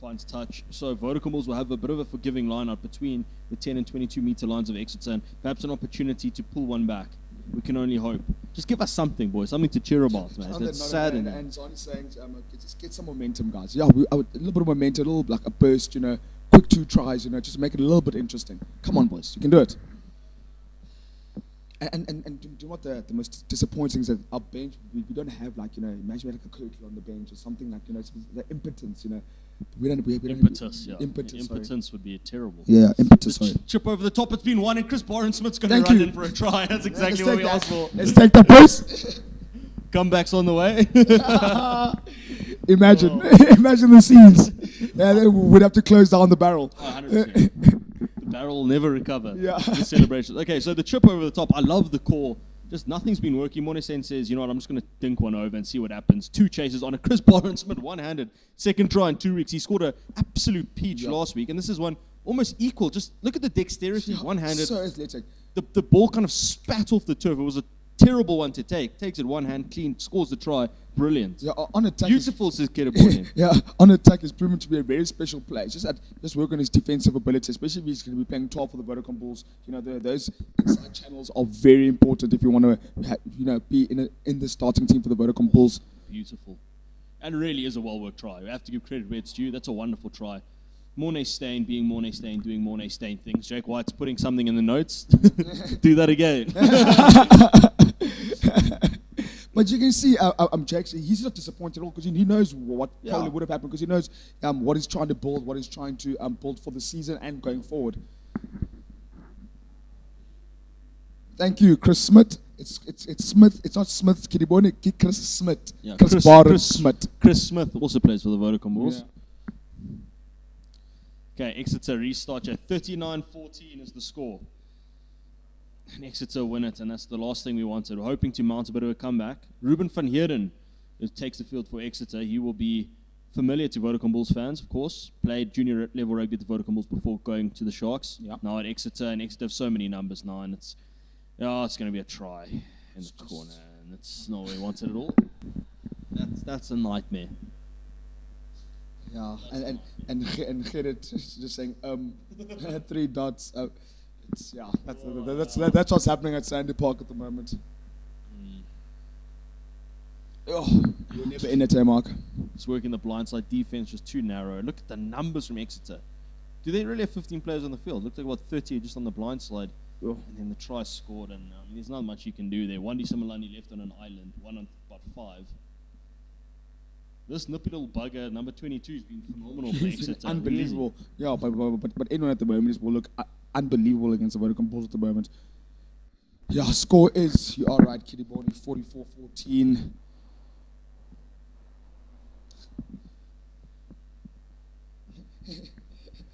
Finds touch. So Vodacom Bulls will have a bit of a forgiving line-out between the 10 and 22 meter lines of Exeter, and perhaps an opportunity to pull one back. We can only hope. Just give us something, boys. Something to cheer about, man. That's sad. And Zani's saying, just get some momentum, guys. Yeah, a little bit of momentum, a little like a burst, quick 2 tries, just make it a little bit interesting. Come on, boys. You can do it. And do you know what the most disappointing is that our bench, we don't have imagine we had like a Kirky on the bench or something like, it's the impotence, we don't Impetus, yeah. Impotence, sorry. Impotence would be terrible. Yeah, impetus, sorry. Chip over the top, it's been won, and Chris Barron-Smith's going to Thank run you. in for a try. That's exactly Let's what take we that. asked for. Let's take that, boys. Comebacks on the way. Imagine the scenes. Yeah, they would have to close down the barrel. 100%. The barrel will never recover. Yeah. The celebrations. Okay, so the chip over the top, I love the call. Just nothing's been working. Mornesen says, you know what, I'm just going to dink one over and see what happens. 2 chases on a Chris Barron-Smith, one-handed. Second try in 2 weeks. He scored an absolute peach last week, and this is one almost equal. Just look at the dexterity, one-handed. So athletic. The ball kind of spat off the turf. It was a terrible one to take. Takes it one hand, clean, scores the try. Brilliant. Yeah, on attack. Beautiful, says Kerepone. Yeah, on attack is proven to be a very special player. Just work on his defensive ability, especially if he's going to be playing 12 for the Vodacom Bulls. Those inside channels are very important if you want to, be in the starting team for the Vodacom Bulls. Beautiful. And really is a well-worked try. We have to give credit where it's due. That's a wonderful try. Mornay Stain being Mornay Stain, doing Mornay Stain things. Jake White's putting something in the notes. Do that again. But you can see, Jake, he's not disappointed at all because he knows what probably would have happened because he knows what he's trying to build, what he's trying to build for the season and going forward. Thank you, Chris Smith. It's Smith. It's not Smith, Kidibone, Chris Smith. Yeah, Chris Barron-Smith. Chris Smith also plays for the Vodacom Bulls. Yeah. Okay, Exeter restart at 39-14 is the score. And Exeter win it, and that's the last thing we wanted. We're hoping to mount a bit of a comeback. Ruben van Heerden, who takes the field for Exeter, he will be familiar to Vodacom Bulls fans, of course. Played junior level rugby at the Vodacom Bulls before going to the Sharks. Yeah. Now at Exeter, and Exeter have so many numbers now, and it's going to be a try in the corner, and it's not what we wanted at all. That's a nightmare. Yeah, and Gerrit is just saying 3 dots. That's what's happening at Sandy Park at the moment. Oh, you're never in it, Mark. It's working the blindside defense just too narrow. Look at the numbers from Exeter. Do they really have 15 players on the field? Looks like about 30 just on the blindside. Oh. And then the try scored, and there's not much you can do there. Wandi Simelani left on an island, one on about 5. This nippy little bugger, number 22, has been phenomenal for Exeter. Unbelievable. Yeah, but anyone at the moment will look unbelievable against the Vodacom Bulls at the moment. Yeah, score is, you are right, Kidibone, 44-14.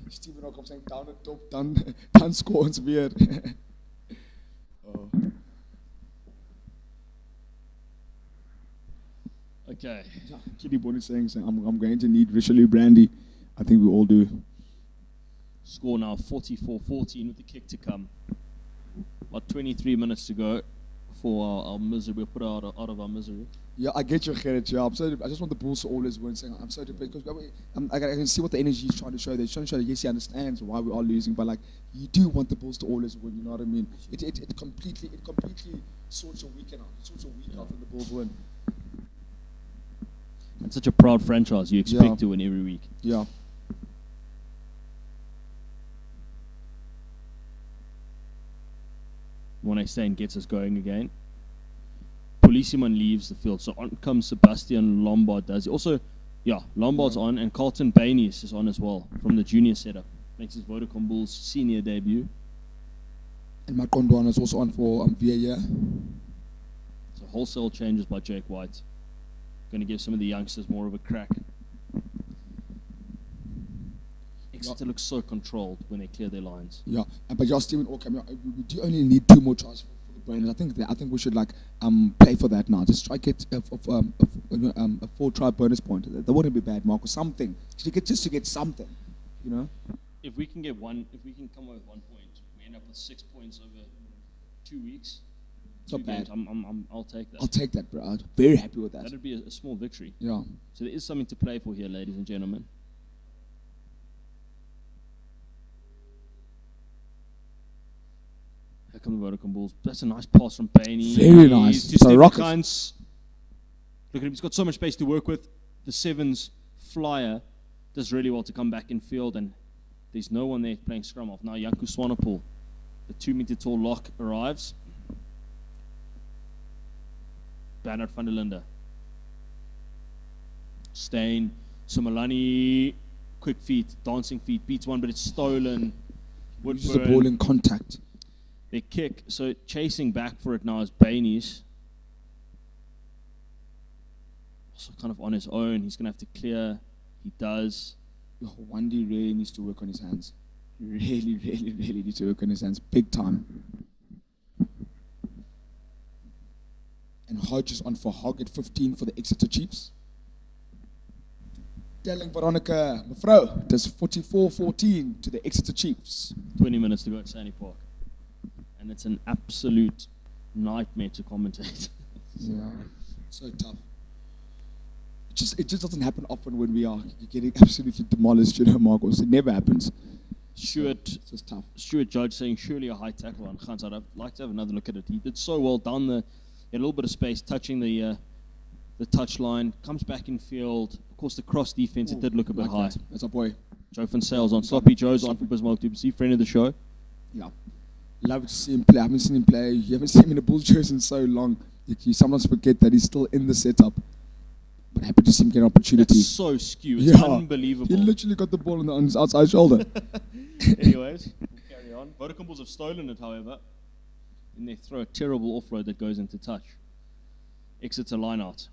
Stephen Ockham saying down at top, done score and weird. Oh. Okay. Kidibone is saying I'm going to need Richelieu Brandy. I think we all do. Score now 44-14 with the kick to come. About 23 minutes to go for our misery. We'll put out of our misery. Yeah, I get you, Gerrit. Yeah, I just want the Bulls to always win. Saying I'm so depressed because I can see what the energy is trying to show. They're trying to show that yes, he understands why we are losing, but you do want the Bulls to always win. You know what I mean? It completely sorts your weekend out. It sorts your week out when the Bulls win. It's such a proud franchise. You expect to win every week. Yeah. Mornay Steyn gets us going again. Policeman leaves the field, so on comes Sebastian Lombard. Does he also? Yeah, Lombard's on, and Carlton Bainies is on as well from the junior setup. Makes his Vodacom Bulls senior debut. And Makondwana is also on for VAR. So wholesale changes by Jake White. Going to give some of the youngsters more of a crack. Exeter looks so controlled when they clear their lines. Yeah, but just Stephen Orkham, we do only need 2 more tries for the Brainers. I think we should play for that now. Just try get a 4-try bonus point. That wouldn't be bad, Marco. Something just to get something, you know. If we can come away with 1 point, we end up with 6 points over 2 weeks. It's not bad. I'll take that. I'll take that, bro. I'm very happy with that. That'd be a small victory. Yeah. So there is something to play for here, ladies and gentlemen. Here come the Vodacom Bulls. That's a nice pass from Bainey. Very nice. To Stephen Kuntz. Look at him. He's got so much space to work with. The sevens flyer does really well to come back in field, and there's no one there playing scrum off. Now Janku Swanepoel, the 2-meter tall lock, arrives. Bernard van der Linde. Steyn. Somalani. Quick feet. Dancing feet. Beats one, but it's stolen. Uses the ball in contact. They kick. So chasing back for it now is Bainies. Also kind of on his own. He's going to have to clear. He does. Wandi really needs to work on his hands. Really, really, really needs to work on his hands. Big time. And Hodge is on for Hog at 15 for the Exeter Chiefs. Telling Veronica, Mevrouw, does 44-14 to the Exeter Chiefs. 20 minutes to go at Sandy Park. And it's an absolute nightmare to commentate. Yeah, so tough. It just doesn't happen often when we are getting absolutely demolished, you know, Marcos. It never happens. Stuart Judge saying, surely a high tackle on Gans. I'd like to have another look at it. He did so well down a little bit of space, touching the touch line, comes back in field. Of course, the cross defense, it did look a bit high. That's our boy. Joe van Sales on. Sloppy Joe's on for Bismarck Duplessis, friend of the show. Yeah. Love to see him play. I haven't seen him play. You haven't seen him in a Bulls jersey in so long. You sometimes forget that he's still in the setup. But happy to see him get an opportunity. That's so skewed. It's unbelievable. He literally got the ball on his outside shoulder. Anyways, we'll carry on. Vodacom Bulls have stolen it, however. And they throw a terrible offload that goes into touch. Exeter line out.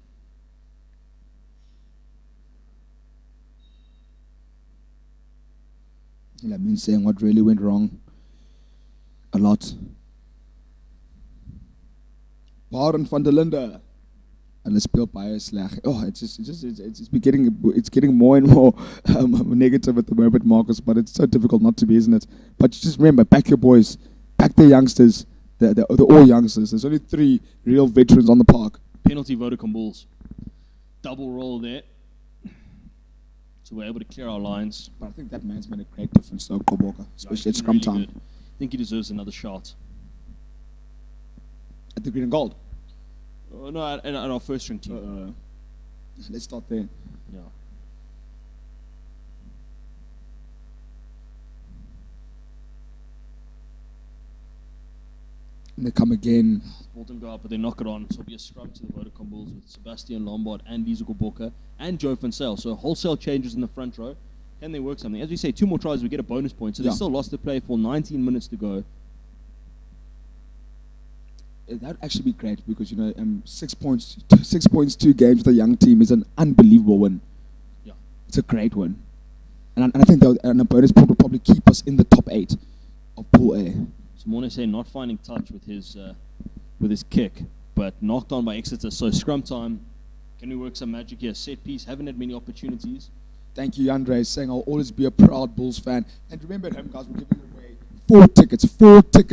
That means saying what really went wrong a lot. Baron van der Linde. And let's build by a slag. Oh, it's getting more and more negative at the moment, Marcus. But it's so difficult not to be, isn't it? But just remember, back your boys, back the youngsters. They're all youngsters. There's only 3 real veterans on the park. Penalty Vodacom Bulls. Double roll there. So we're able to clear our lines. But I think that man's made a great difference, though, Koboka, especially at scrum really time. Good. I think he deserves another shot. At the green and gold? No, at our first string team. Let's start there. Yeah. And they come again. Bolton go up, but they knock it on. So it'll be a scrum to the Vodacom Bulls with Sebastian Lombard and Lizo Koboka and Joe van Sale. So wholesale changes in the front row. Can they work something? As we say, 2 more tries, we get a bonus point. So they still lost the play for 19 minutes to go. That would actually be great because, 6 points, 2 games with a young team is an unbelievable win. Yeah. It's a great win. And I think a bonus point will probably keep us in the top 8 of Pool A. So Morne say not finding touch with his kick, but knocked on by Exeter. So scrum time. Can we work some magic here? Set piece, haven't had many opportunities. Thank you, Andre, saying I'll always be a proud Bulls fan. And remember at home, guys, we're giving away 4 tickets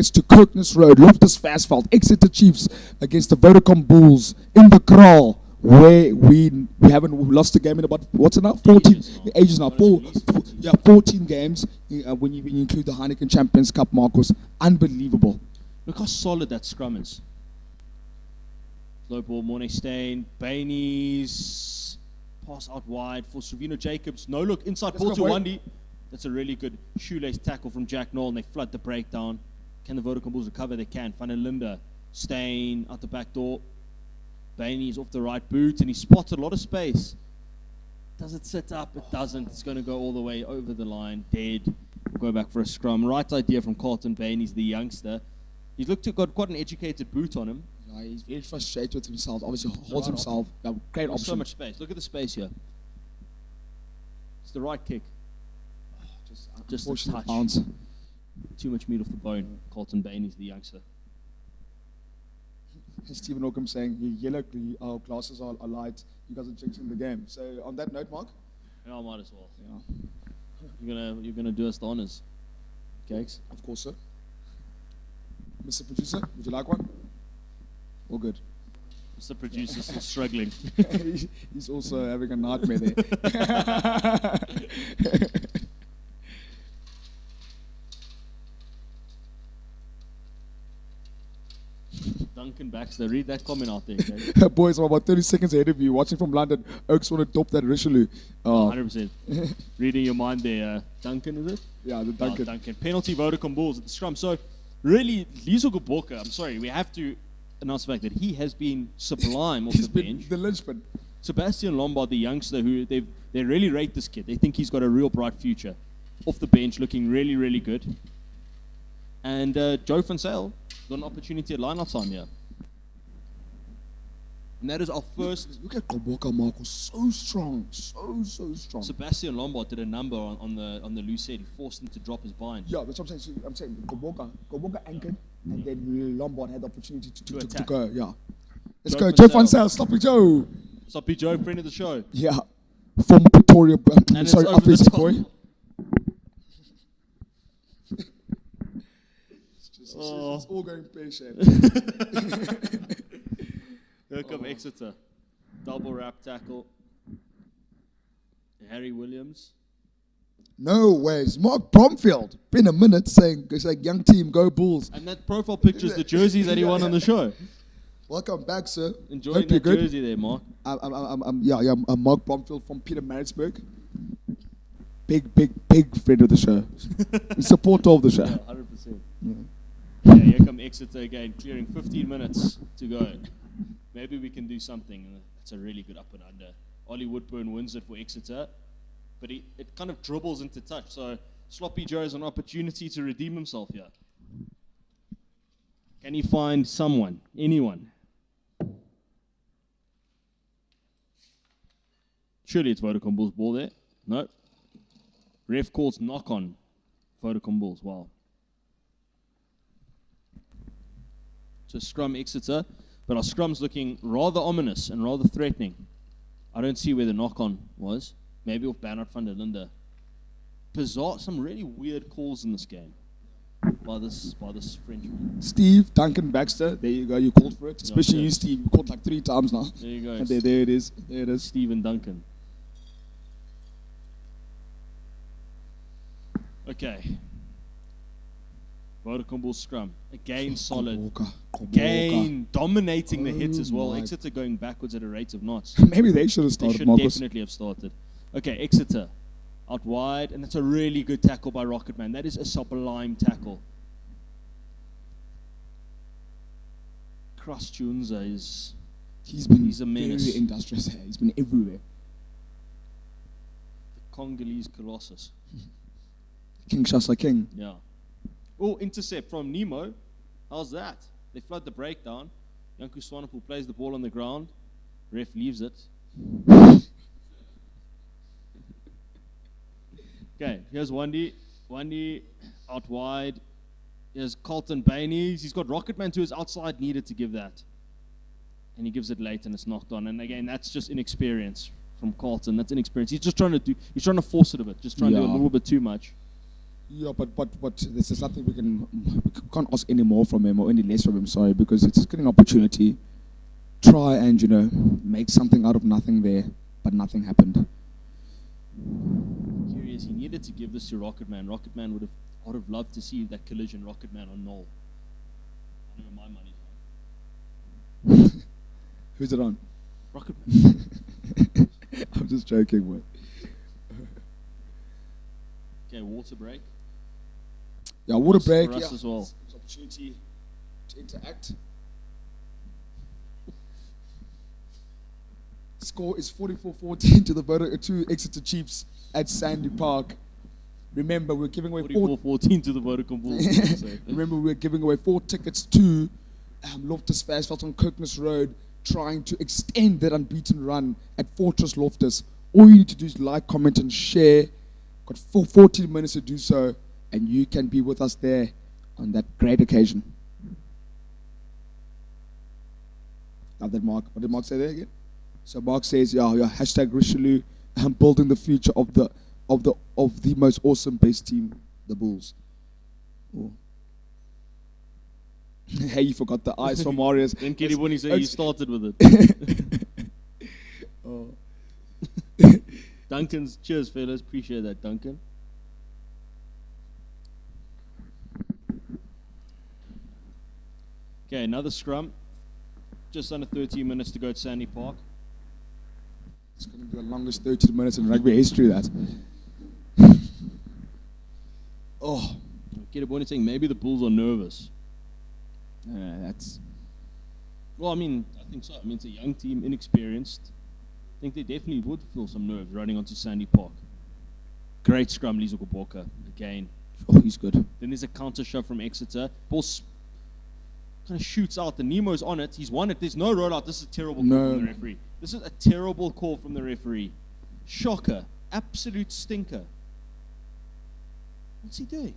to Kirkness Road, Loftus Versfeld, Exeter Chiefs against the Vodacom Bulls in the Kraal, where we haven't lost a game in about, what's it now? 14 ages now. 14 games when you include the Heineken Champions Cup, Marcos. Unbelievable. Look how solid that scrum is. Low ball, Morne Steyn, Bainies, pass out wide for Savino Jacobs. No look, inside ball to Wandi. That's a really good shoelace tackle from Jack Noel, and they flood the breakdown. Can the Vodacom Bulls recover? They can. Van der Linde, Stain out the back door. Bainey's off the right boot, and he spotted a lot of space. Does it sit up? It doesn't. It's going to go all the way over the line. Dead. We'll go back for a scrum. Right idea from Carlton Bainey's the youngster. He's got quite an educated boot on him. Yeah, he's very frustrated with himself. Obviously, holds himself. Yeah, great option. So much space. Look at the space here. It's the right kick. Just a touch. Bounce. Too much meat off the bone. Carlton Bainey's the youngster. Stephen Oakham saying, yellow glasses are light. You guys are jinxing the game. So on that note, Mark? Yeah, I might as well. Yeah. You're gonna do us the honors. Cakes? Of course, sir. Mr. Producer, would you like one? All good. Mr. Producer's still struggling. He's also having a nightmare there. Duncan Baxter, read that comment out there. Okay? Boys, I'm about 30 seconds ahead of you. Watching from London, Oaks want to dope that Richelieu. 100%. Reading your mind there. Duncan, is it? Yeah, the Duncan. Duncan. Penalty Vodacom Bulls at the scrum. So, really, Lizo Gqoboka, I'm sorry, we have to announce the fact that he has been sublime off He's the been bench. the linchpin. Sebastian Lombard, the youngster, who they really rate this kid. They think he's got a real bright future. Off the bench, looking really, really good. And Joe Van Sale got an opportunity at line-out time here. And that is our first. Look at Gqoboka, Marco. So strong. So strong. Sebastian Lombard did a number on the loose head. He forced him to drop his bind. Yeah, that's what I'm saying. So I'm saying Gqoboka anchored, and then Lombard had the opportunity to attack. go. Yeah. Let's Joe go. Van Joe Zyl. Van Zyl. Sloppy Joe. Sloppy Joe, friend of the show. Yeah. From Pretoria. And Sorry, it's over the Upper top. boy. It's all going pear-shaped. Here come Exeter. Double wrap tackle. Harry Williams. No ways. Mark Bromfield. Been a minute saying, it's like young team, go Bulls. And that profile picture is the jerseys that he won on the show. Welcome back, sir. Enjoying Hope you're that good. jersey there, Mark. I'm Mark Bromfield from Pietermaritzburg. Big friend of the show. Supporter of the show. Yeah, 100%. Yeah, here come Exeter again, clearing 15 minutes to go. Maybe we can do something. It's a really good up and under. Ollie Woodburn wins it for Exeter, but it kind of dribbles into touch. So Sloppy Joe has an opportunity to redeem himself here. Can he find someone, anyone? Surely it's Vodacom Bulls ball there. No. Ref calls knock on Vodacom Bulls. Wow. So scrum Exeter, but our scrum's looking rather ominous and rather threatening. I don't see where the knock-on was. Maybe off Bernard van der Linde. Bizarre, some really weird calls in this game by this Frenchman. Steve Duncan Baxter. There you go. You called for it. Especially Okay. you, Steve. You called like 3 times now. There you go. And there it is. There it is. Stephen Duncan. Okay. Vodacom Bulls scrum. Again solid. Gqoboka. Again dominating the hits as well. my- Exeter going backwards at a rate of knots. Maybe they should have They started, should Marcus. definitely have started. Okay, Exeter. Out wide. And that's a really good tackle by Rocketman. That is a sublime tackle. Cross Chunza is... He's been He's a menace. very industrious here. He's been everywhere. the Congolese Colossus. King Shasa King. Yeah. Oh, intercept from Nemo. How's that? They flood the breakdown. Janku Swanepoel plays the ball on the ground. Ref leaves it. Okay, here's Wandy. Wandy out wide. Here's Carlton Bainey. He's got Rocketman to his outside, needed to give that. And he gives it late and it's knocked on. And again, that's just inexperience from Carlton. That's inexperience. He's trying to force it a bit. Just trying to do a little bit too much. Yeah, but this is nothing we can't ask any more from him or any less from him, sorry, because it's just getting an opportunity. Try and, make something out of nothing there, but nothing happened. Curious, he needed to give this to Rocketman. Rocketman would have loved to see that collision, Rocketman on Knoll. I know my money's on. Who's it on? Rocketman. I'm just joking, boy. Okay, water break. Yeah, water break. For us Yeah. as well. So opportunity to interact. Score is 44-14 to Exeter Chiefs at Sandy Park. Remember, we're giving away 44-14 to the Vodacom Bulls. Remember, we're giving away 4 tickets to Loftus Versfeld on Kirkness Road, trying to extend that unbeaten run at Fortress Loftus. All you need to do is like, comment, and share. Got 14 minutes to do so, and you can be with us there on that great occasion. Now that Mark, what did Mark say there again? So Mark says, yeah, hashtag Richelieu, I'm building the future of the most awesome base team, the Bulls. Oh. Hey, you forgot the eyes from Marius. Then Kitty Bonnie said you started with it. Oh. Duncan's, cheers fellas, appreciate that, Duncan. Okay, another scrum. Just under 13 minutes to go at Sandy Park. It's going to be the longest 13 minutes in rugby history, that. Oh. Kitty Bonnie saying maybe the Bulls are nervous. That's... Well, I mean, I think so. I mean, it's a young team, inexperienced. I think they definitely would feel some nerves running onto Sandy Park. Great scrum, Lizo Kuboka, again. Oh, he's good. Then there's a counter shove from Exeter. Ball kind of shoots out. The Nemo's on it. He's won it. There's no rollout. This is a terrible call from the referee. This is a terrible call from the referee. Shocker. Absolute stinker. What's he doing?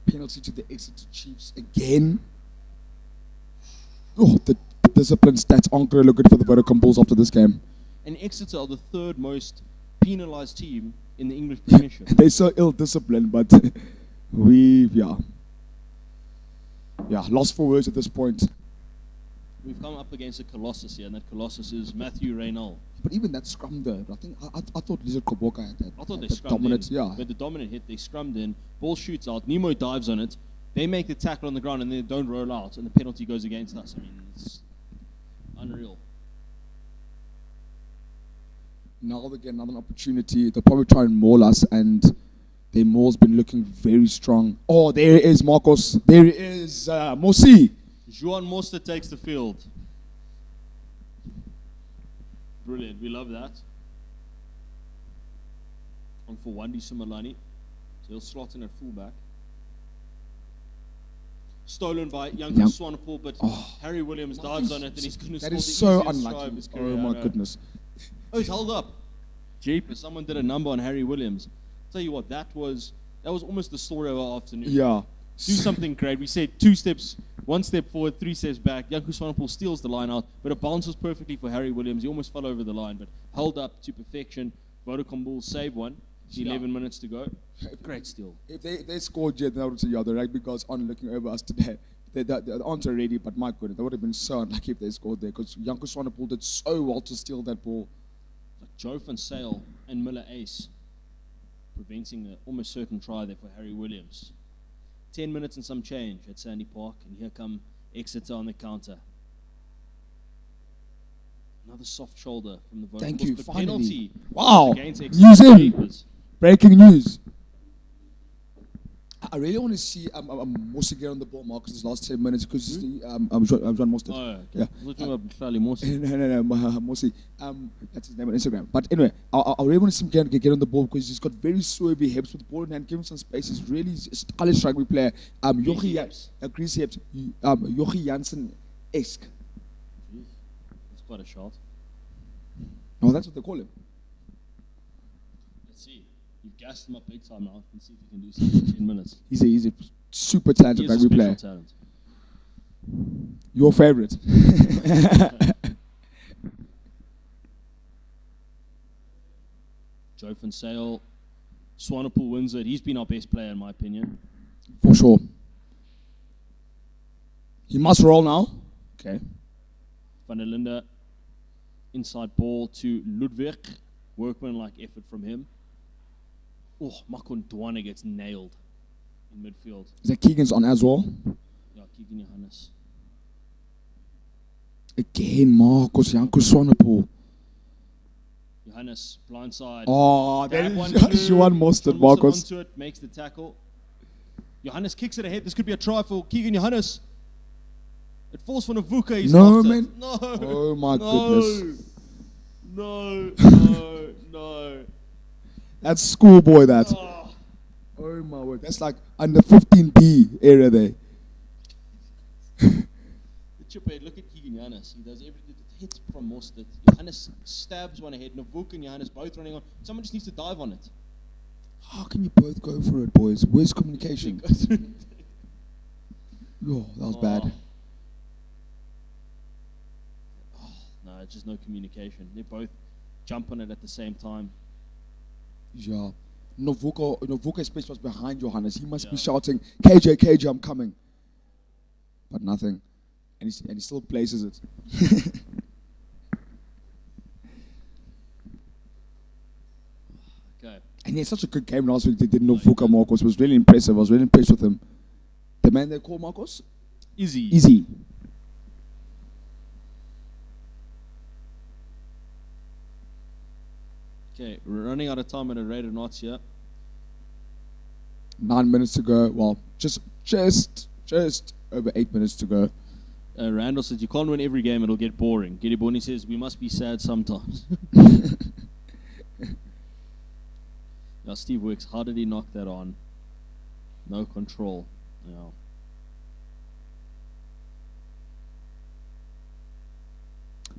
Penalty to the Exeter Chiefs again. Oh, the discipline stats aren't going to look good for the Vodacom Bulls after this game. And Exeter are the third most penalised team in the English Premiership. They're so ill-disciplined, but yeah, lost for words at this point. We've come up against a Colossus here, and that Colossus is Matthew Reynal. But even that scrum though, I think I thought Lizard Koboka had that. I thought they that scrummed dominant, in. yeah. But the dominant hit, they scrummed in. Ball shoots out. Nemo dives on it. They make the tackle on the ground, and they don't roll out, and the penalty goes against us. I mean, it's unreal. Now they get another opportunity. They'll probably try and maul us, and their maul's been looking very strong. Oh, there it is, Marcos. There it is, Mosi. Juan Moster takes the field. Brilliant. We love that. On for Wandi Sumalani. So he'll slot in at fullback. Stolen by young Swanepoel, but Harry Williams dives on it, and he's going to score the easiest so try of unlucky. his career. Oh my goodness. Oh, he's held up. Jeepers, someone did a number on Harry Williams. Tell you what, that was almost the story of our afternoon. Yeah. Do something great. We said 1 step forward, 3 steps back. Janku Swanepoel steals the line out, but it bounces perfectly for Harry Williams. He almost fell over the line, but held up to perfection. Vodacom Bulls save one. 11 minutes to go. Great steal. If they scored yet, then I would say, the rugby gods aren't looking over us today. They aren't ready, but my goodness, they would have been so unlucky if they scored there, because Janku Swanepoel did so well to steal that ball. Like Joe van Sale and Miller Ace preventing an almost certain try there for Harry Williams. 10 minutes and some change at Sandy Park, and here come Exeter on the counter. Another soft shoulder from the Vodacom. Thank you, But finally. penalty. Wow. Against Exeter. Use him. Jeepers. Breaking news. I really want to see Mosi get on the ball, Marcus, this last 10 minutes, because I'm John Mostert. Oh, okay. Yeah. I was looking at Charlie Morse. No, Mosi. That's his name on Instagram. But anyway, I really want to see him get on the ball, because he's got very swervy hips with the ball in hand, give him some space. He's really a stylish rugby player. Greasy hips. Jochie Janssen-esque. That's quite a shot. Oh, that's what they call him. Let's see. You've gassed him up big time now. Let's see if he can do something in 10 minutes. He's a super talented He is a rugby special player. talent. Your favorite. Joe van Sale. Swanepoel wins it. He's been our best player, in my opinion. For sure. He must roll now. Okay. Van der Linde. Inside ball to Ludwig. Workman-like effort from him. Oh, Makon Dwane gets nailed in midfield. Is that Keegan's on as well? Yeah, Keegan Johannes. Again, Marcos Janku Swanepoel. Johannes, blindside. Oh, That that one is Johan Mostert, Marcus. onto it, makes the tackle. Johannes kicks it ahead. This could be a try for Keegan Johannes. It falls for Navuka. He's No, knocked it. man. No. Oh, my No. goodness. No. That's schoolboy, that. Oh. Oh, my word. That's like under 15D area there. The chip ahead. Look at Keegan Johannes. He does everything. It hits from Mostert. Johannes stabs one ahead. Navuka and Johannes both running on. Someone just needs to dive on it. How can you both go for it, boys? Where's communication? Oh, that was bad. No, it's just no communication. They both jump on it at the same time. Yeah. Novuka especially was behind Johannes. He must be Yeah. shouting, KJ, I'm coming. But nothing. And he still places it. Okay. And he had such a good game last week. They did Novuka, Marcos. It was really impressive. I was really impressed with him. The man they call Marcos? Easy. Easy. Okay, we're running out of time at a rate of knots here. 9 minutes to go. Well, just over 8 minutes to go. Randall says, you can't win every game, it'll get boring. Giddy Bonnie says, we must be sad sometimes. Now, Steve Wicks, how did he knock that on? No control. Yeah.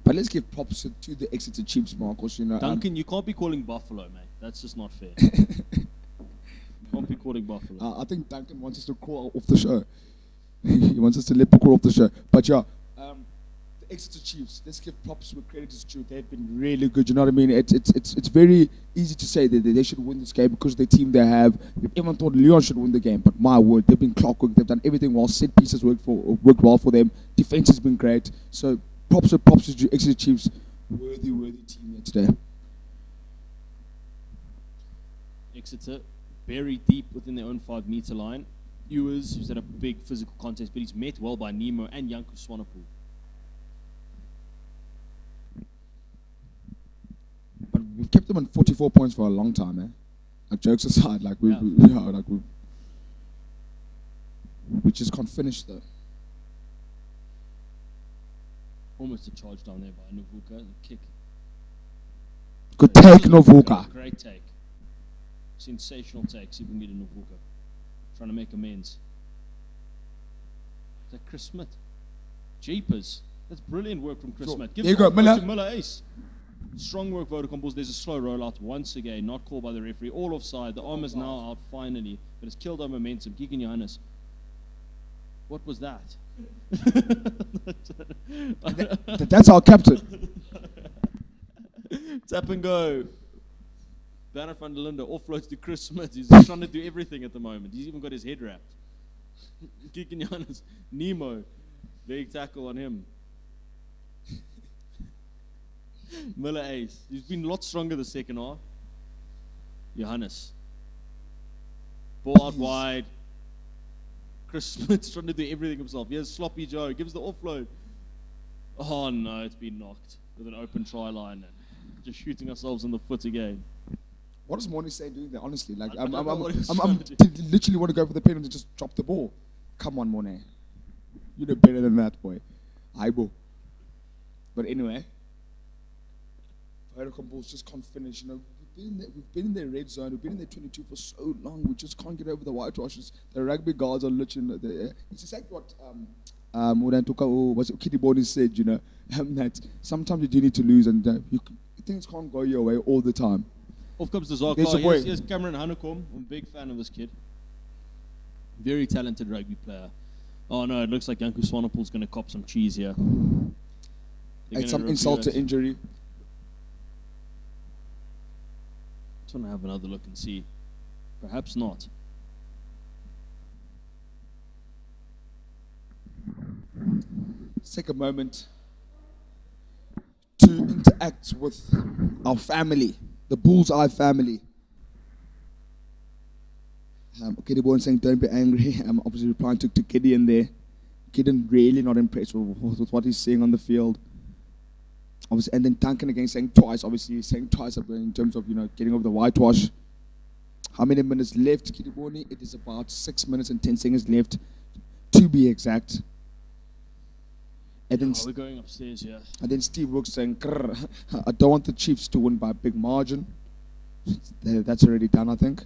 But let's give props to the Exeter Chiefs, Marcos. You know, Duncan, you can't be calling Buffalo, mate. That's just not fair. You can't be calling Buffalo. I think Duncan wants us to call off the show. He wants us to let people off the show. But yeah, the Exeter Chiefs, let's give props where credit is due. They've been really good. You know what I mean? It's very easy to say that they should win this game because of the team they have. Everyone thought Leon should win the game, but my word, they've been clockwork. They've done everything well. Set pieces worked well for them. Defense has been great. So props to Exeter Chiefs. Worthy team here today. Exeter, buried deep within their own 5-meter line. Ewers, who's had a big physical contest, but he's met well by Nemo and Janko Swanepoel. But we've kept them on 44 points for a long time, eh? Like, jokes aside, like we just can't finish though. Almost a charge down there by Navuka. The kick. Good take, Novuka. Great take. Sensational take. See if we can get a Navuka. Trying to make amends. Is that Chris Smith? Jeepers. That's brilliant work from Chris Smith. There you go, Miller. Miller ace. Strong work, Vodacom Bulls. There's a slow rollout once again. Not called by the referee. All offside. The arm is now out finally. But it's killed our momentum. Keegan Johannes. What was that? That's our captain. Tap and go. Bernard van der Linde offloads to Chris Smith. He's trying to do everything at the moment. He's even got his head wrapped. Keegan Johannes. Nemo. Big tackle on him. Miller ace. He's been a lot stronger the second half. Johannes. Ball out wide. Chris Smith's trying to do everything himself. Here's Sloppy Joe. Gives the offload. Oh no, it's been knocked with an open try line. And just shooting ourselves in the foot again. What is Morney saying doing there? Honestly, like I I'm don't know what he's literally trying to want to go for the penalty and just drop the ball. Come on, Morney. You know better than that, boy. Aibo. But anyway, Vodacom Bulls just can't finish. You know, we've been in their red zone. We've been in their 22 for so long. We just can't get over the whitewashes. The rugby guards are literally there. It's exactly what Kitty Bonnie said. You know, that sometimes you do need to lose, and things can't go your way all the time. Off comes the Zarkar. There's a boy. Here's Cameron Hanekom. I'm a big fan of this kid. Very talented rugby player. Oh no, it looks like Janko Swanepoel's going to cop some cheese here. It's some insult to injury. Just want to have another look and see. Perhaps not. Let's take a moment to interact with our family, the Bullseye family. Kitty Boy saying, don't be angry. I'm obviously replying to Gideon there. Gideon really not impressed with what he's seeing on the field. Obviously, and then Duncan again saying twice. Obviously, saying twice in terms of getting over the whitewash. How many minutes left, Kidiboni? It is about 6 minutes and 10 seconds left, to be exact. And then, we're going upstairs, yeah. And then Steve Wilkes saying, I don't want the Chiefs to win by a big margin. That's already done, I think.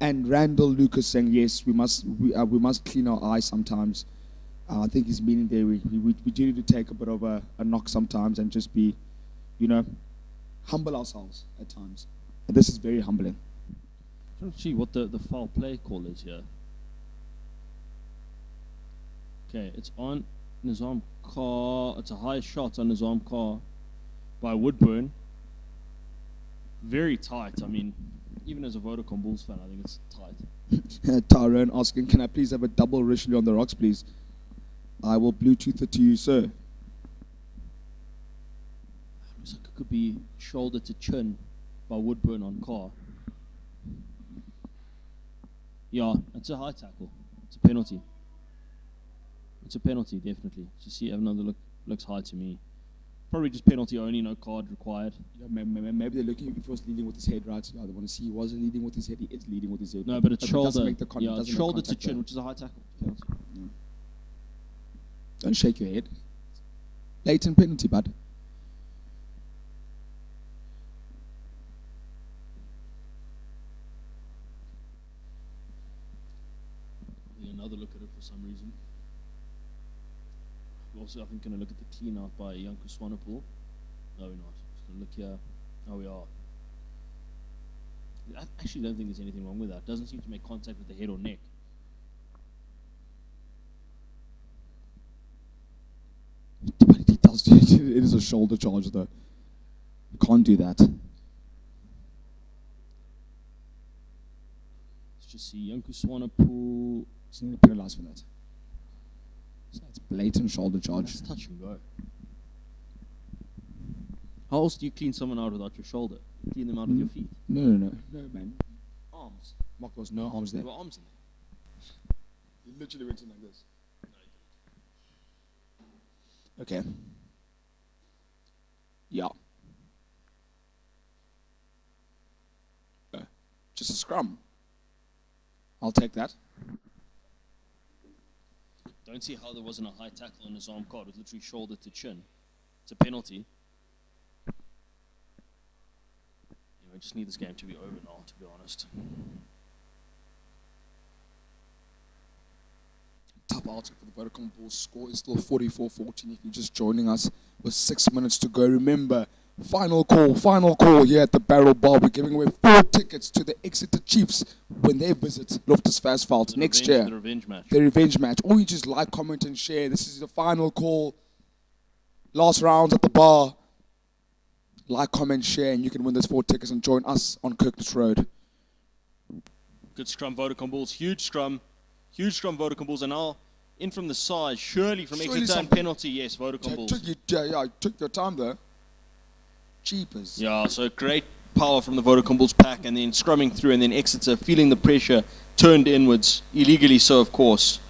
And Randall Lucas saying, yes, we must clean our eyes sometimes. I think he's meaning there we do need to take a bit of a knock sometimes and just be, humble ourselves at times. And this is very humbling. I'm trying to see what the foul play call is here. Okay, it's on Nizam Kar. It's a high shot on Nizam Kar by Woodburn. Very tight. I mean, even as a Vodacom Bulls fan, I think it's tight. Tyrone asking, can I please have a double Richelieu on the rocks, please? I will Bluetooth it to you, sir. Looks like it could be shoulder to chin by Woodburn on Carr. Yeah, it's a high tackle. It's a penalty. It's a penalty, definitely. Just see, have another look. Looks high to me. Probably just penalty only, no card required. Yeah, maybe they're looking if he was leading with his head, right? Yeah, they want to see he wasn't leading with his head. He is leading with his head. No, but it's shoulder. It's shoulder to chin, which is a high tackle. Penalty. Yeah. Don't shake your head. Blatant penalty, bud. Another look at it for some reason. We're also, I think, going to look at the clean out by Janko Swanepoel. No, we're not. Just going to look here. Oh, we are. I actually don't think there's anything wrong with that. It doesn't seem to make contact with the head or neck. But it does. It is a shoulder charge, though. You can't do that. Let's just see. Janko Swanepoel. He's going to be penalized for that. So it's blatant shoulder charge. That's touch and go. How else do you clean someone out without your shoulder? You clean them out with your feet. No, man. Arms. Mark, there was no arms there. There were arms in there. He literally went in like this. Okay. Yeah. Just a scrum. I'll take that. Don't see how there wasn't a high tackle on his arm card. It was literally shoulder to chin. It's a penalty. I just need this game to be over now, to be honest. Tough outing for the Vodacom Bulls. Score is still 44-14 if you're just joining us with 6 minutes to go. Remember, final call here at the Barrel Bar. We're giving away 4 tickets to the Exeter Chiefs when they visit Loftus Versfeld next year. The revenge match. The revenge match. Or you just like, comment, and share. This is the final call. Last rounds at the bar. Like, comment, share, and you can win those 4 tickets and join us on Kirkness Road. Good scrum, Vodacom Bulls. Huge scrum, Vodacom Bulls. And now in from the side, surely from Exeter and penalty. Yes, Vodacom Bulls. Took your time though. Cheapers. Yeah, so great power from the Vodacom Bulls pack, and then scrumming through, and then Exeter feeling the pressure, turned inwards, illegally so, of course.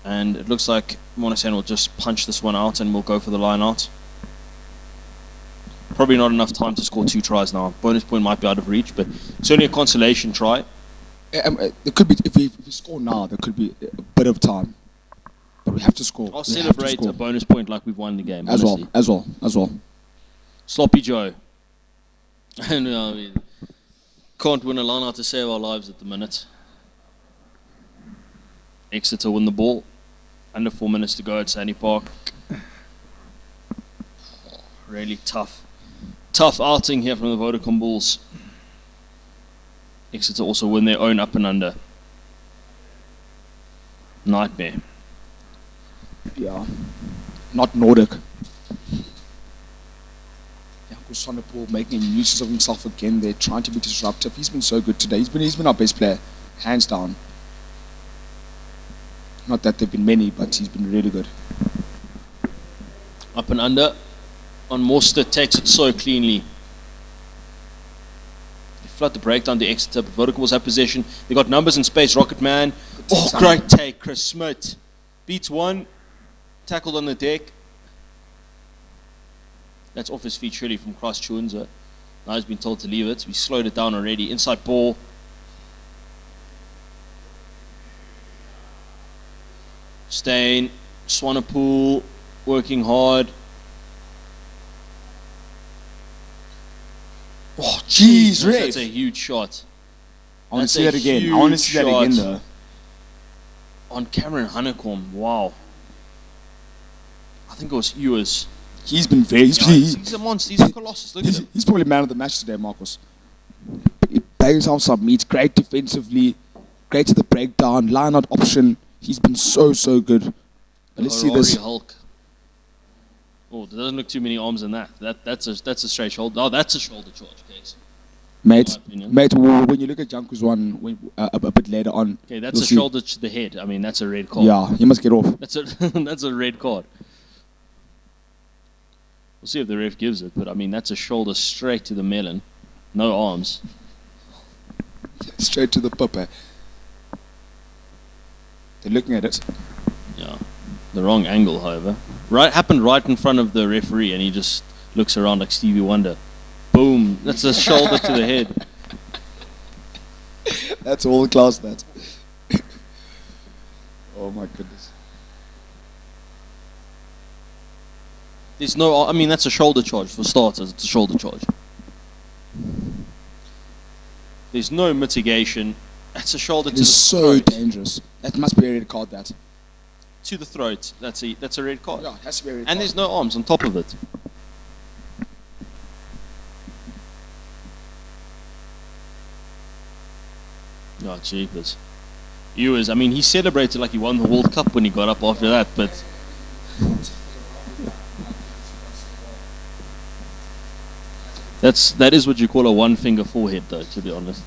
And it looks like Monasan will just punch this one out, and we'll go for the line out. Probably not enough time to score 2 tries now. Bonus point might be out of reach, but it's only a consolation try. There could be, if we score now, there could be a bit of time. But we have to score. I'll celebrate a bonus point like we've won the game. As honestly. well. Sloppy Joe. And I mean, can't win a line out to save our lives at the minute. Exeter win the ball. Under 4 minutes to go at Sandy Park. Really tough outing here from the Vodacom Bulls. Exeter also win their own up and under. Nightmare. Yeah. Not Nordic. Janko Swanepoel making uses of himself again. They're trying to be disruptive. He's been so good today. He's been our best player, hands down. Not that there've been many, but he's been really good. Up and under. On Morster takes it so cleanly. They flood the breakdown to Exeter, but Vodacom Bulls have possession. They got numbers in space. Rocket Man. Oh, great take, Chris Smith. Beats one. tackled on the deck. That's off his feet surely from Cross Chunza. Now he's been told to leave it. We slowed it down already. Inside ball. Stain. Swanepoel working hard. Oh, jeez, ref. That's a huge shot. I want That's to see a that again. I huge want to see that again, shot. though. On Cameron Honeycomb. Wow. I think it was Ewers. He's been very... He's a monster. He's a colossus. Look at him. He's probably man of the match today, Marcos. He bags out some meat. Great defensively. Great to the breakdown. Line out option. He's been so good. But let's see this. Hulk. Oh, there doesn't look too many arms in that. That's a straight shoulder. Oh, that's a shoulder charge, Cakes. Mate, In my opinion. when you look at Janku's one a bit later on... Okay, that's you'll a see. shoulder to the head. I mean, that's a red card. Yeah, he must get off. That's a that's a red card. We'll see if the ref gives it, but I mean, that's a shoulder straight to the melon. No arms. Straight to the pupper. They're looking at it. Yeah. The wrong angle, however. Happened right in front of the referee, and he just looks around like Stevie Wonder. Boom. That's a shoulder to the head. That's all the class, that. Oh my goodness. There's no, I mean, that's a shoulder charge for starters. It's a shoulder charge. There's no mitigation. That's a shoulder to the It's so throat. dangerous. That must be a red card, that. To the throat. That's a red card. Yeah, it has to be a red And card. there's no arms on top of it. Oh, jeepers. Ewers, I mean, he celebrated like he won the World Cup when he got up after that, but... That is what you call a one-finger forehead, though, to be honest.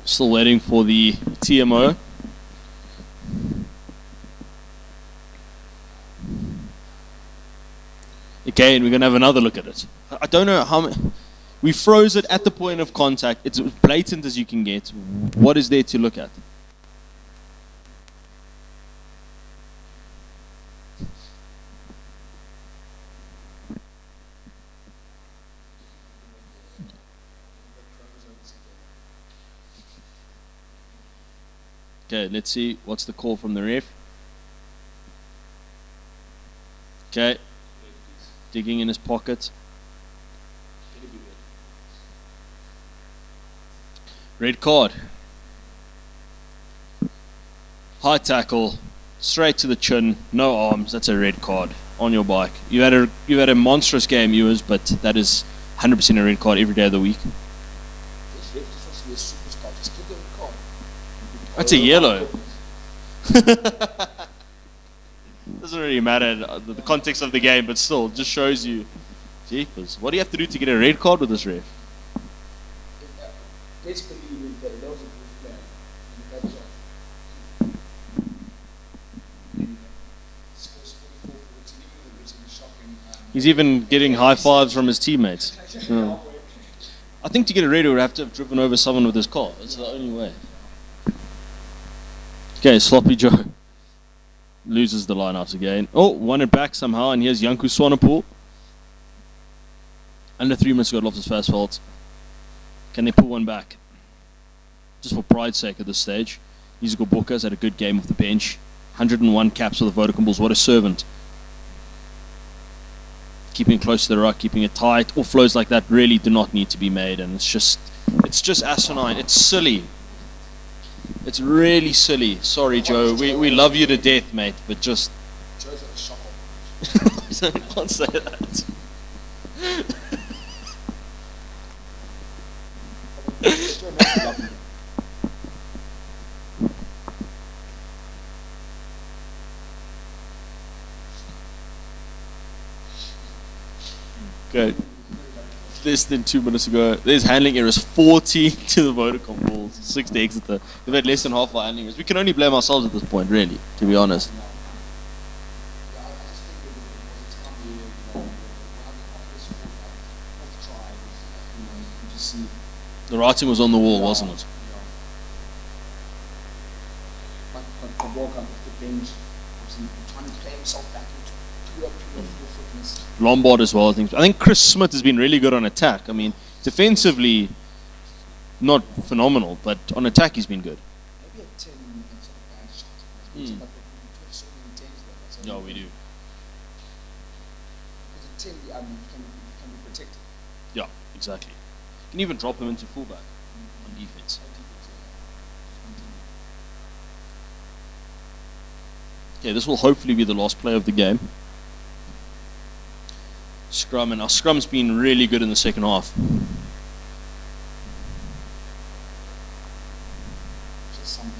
Still waiting for the TMO. Again, we're going to have another look at it. I don't know how many... We froze it at the point of contact. It's as blatant as you can get. What is there to look at? Okay, let's see. What's the call from the ref? Okay. Digging in his pocket. Red card. High tackle. Straight to the chin. No arms. That's a red card. On your bike. You had a monstrous game, Ewers, but that is 100% a red card every day of the week. That's a yellow. Doesn't really matter the context of the game, but still, it just shows you. Jeepers. What do you have to do to get a red card with this ref? He's even getting high fives from his teammates. Yeah. I think to get a red, he would have to have driven over someone with his car. That's the only way. Okay, Sloppy Joe loses the lineouts again. Oh, won it back somehow, and here's Janku Swanepoel. Under 3 minutes to go off his first fault. Can they pull one back? Just for pride's sake at this stage. Musical Booker's had a good game off the bench. 101 caps for the Vodacom Bulls. What a servant. Keeping it close to the ruck, keeping it tight. Offloads like that really do not need to be made, and it's just asinine. It's silly. It's really silly. Sorry, Joe. We love you to death, mate, but just... Joe's at a shock. I can't say that. Okay. Less than 2 minutes ago, there's handling errors 40 to the Vodacom Bulls, 6 to Exeter. They've had less than half our handling errors. We can only blame ourselves at this point, really, to be honest. see. The writing was on the wall, wasn't it? But Vodacom off the bench, obviously trying to play himself back into pure full fitness. Lombard as well, I think. I think Chris Smith has been really good on attack. I mean, defensively, not phenomenal, but on attack he's been good. Maybe a 10 and sort of bad shot. But we have so many 10s there. That's Yeah, we do. Because a 10 can be protected. Yeah, exactly. You can even drop him into fullback on defense. Okay, this will hopefully be the last play of the game. Scrum, and our scrum's been really good in the second half. Just something.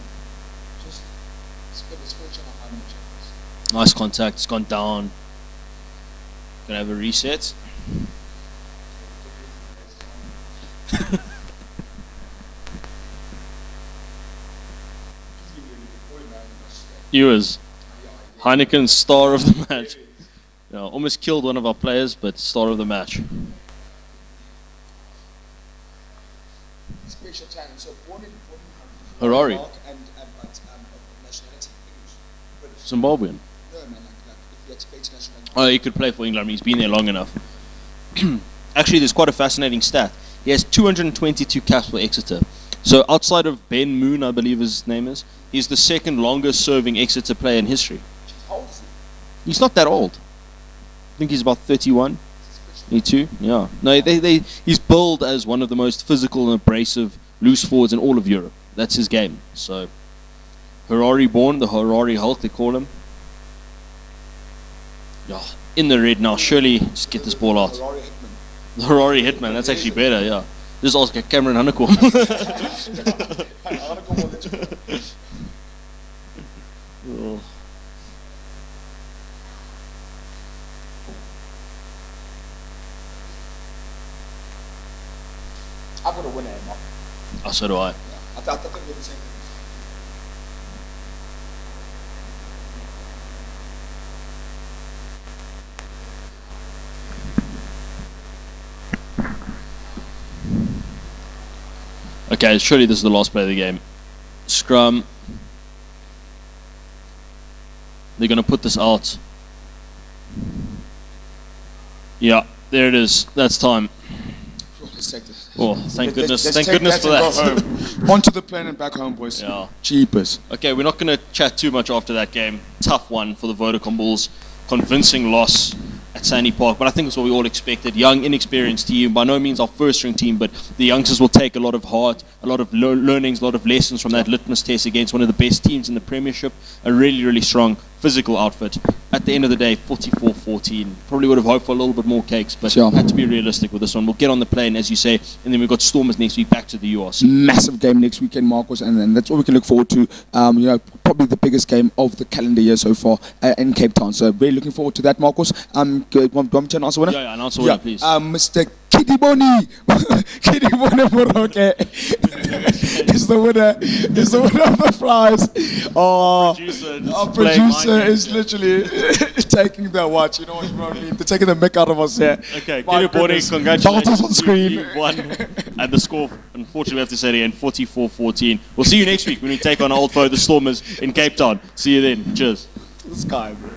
Just switch on a high match. Nice contact, it's gone down. Gonna have a reset. He was Heineken's star of the match. Yeah, almost killed one of our players, but star of the match. Special talent. So born in Harare, Denmark and nationality British. Zimbabwean. No man, like if you expect nationality. Oh, he could play for England. I mean, he's been there long enough. Actually, there's quite a fascinating stat. He has 222 caps for Exeter. So outside of Ben Moon, I believe his name is, he's the second longest serving Exeter player in history. How old is he? He's not that old. I think he's about 31, 32. Yeah. No, he's billed as one of the most physical and abrasive loose forwards in all of Europe. That's his game. So, Harare born, the Harare Hulk, they call him. Yeah, in the red now. Surely, just get this ball out. Harare Hitman. The Harare Hitman. That's actually better. Yeah. Just ask Cameron Hanekom. Oh. I'm gonna win it, Mark. Oh, so do I. Yeah. I thought we're the same thing. Okay, surely this is the last play of the game. Scrum. They're going to put this out. Yeah, there it is. That's time. Let's take this. Oh, thank goodness. Let's Thank take goodness for that that. and go home. Onto the plane and back home, boys. Yeah. Jeepers. Okay, we're not going to chat too much after that game. Tough one for the Vodacom Bulls. Convincing loss at Sandy Park, but I think it's what we all expected. Young, inexperienced team, by no means our first string team, but the youngsters will take a lot of heart, a lot of learnings, a lot of lessons from that litmus test against one of the best teams in the Premiership. A really, really strong physical outfit. At the end of the day, 44-14. Probably would have hoped for a little bit more cakes, but Sure. had to be realistic with this one. We'll get on the plane, as you say, and then we've got Stormers next week back to the US. Massive game next weekend, Marcos, and then that's what we can look forward to. Probably the biggest game of the calendar year so far in Cape Town. So really looking forward to that, Marcos. Good. Want me to announce the winner? Yeah, announce the winner, please. Mr. Kidiboni. Kidiboni Moroke is the winner. Is the winner of the prize. Our producer is literally taking the watch. You know what I mean? They're taking the mick out of us here. Okay, My Kidiboni, goodness. congratulations. Baltas on screen. You won. And the score, unfortunately, we have to say it again, 44-14. We'll see you next week when we take on our old foe, the Stormers, in Cape Town. See you then. Cheers. This guy, bro.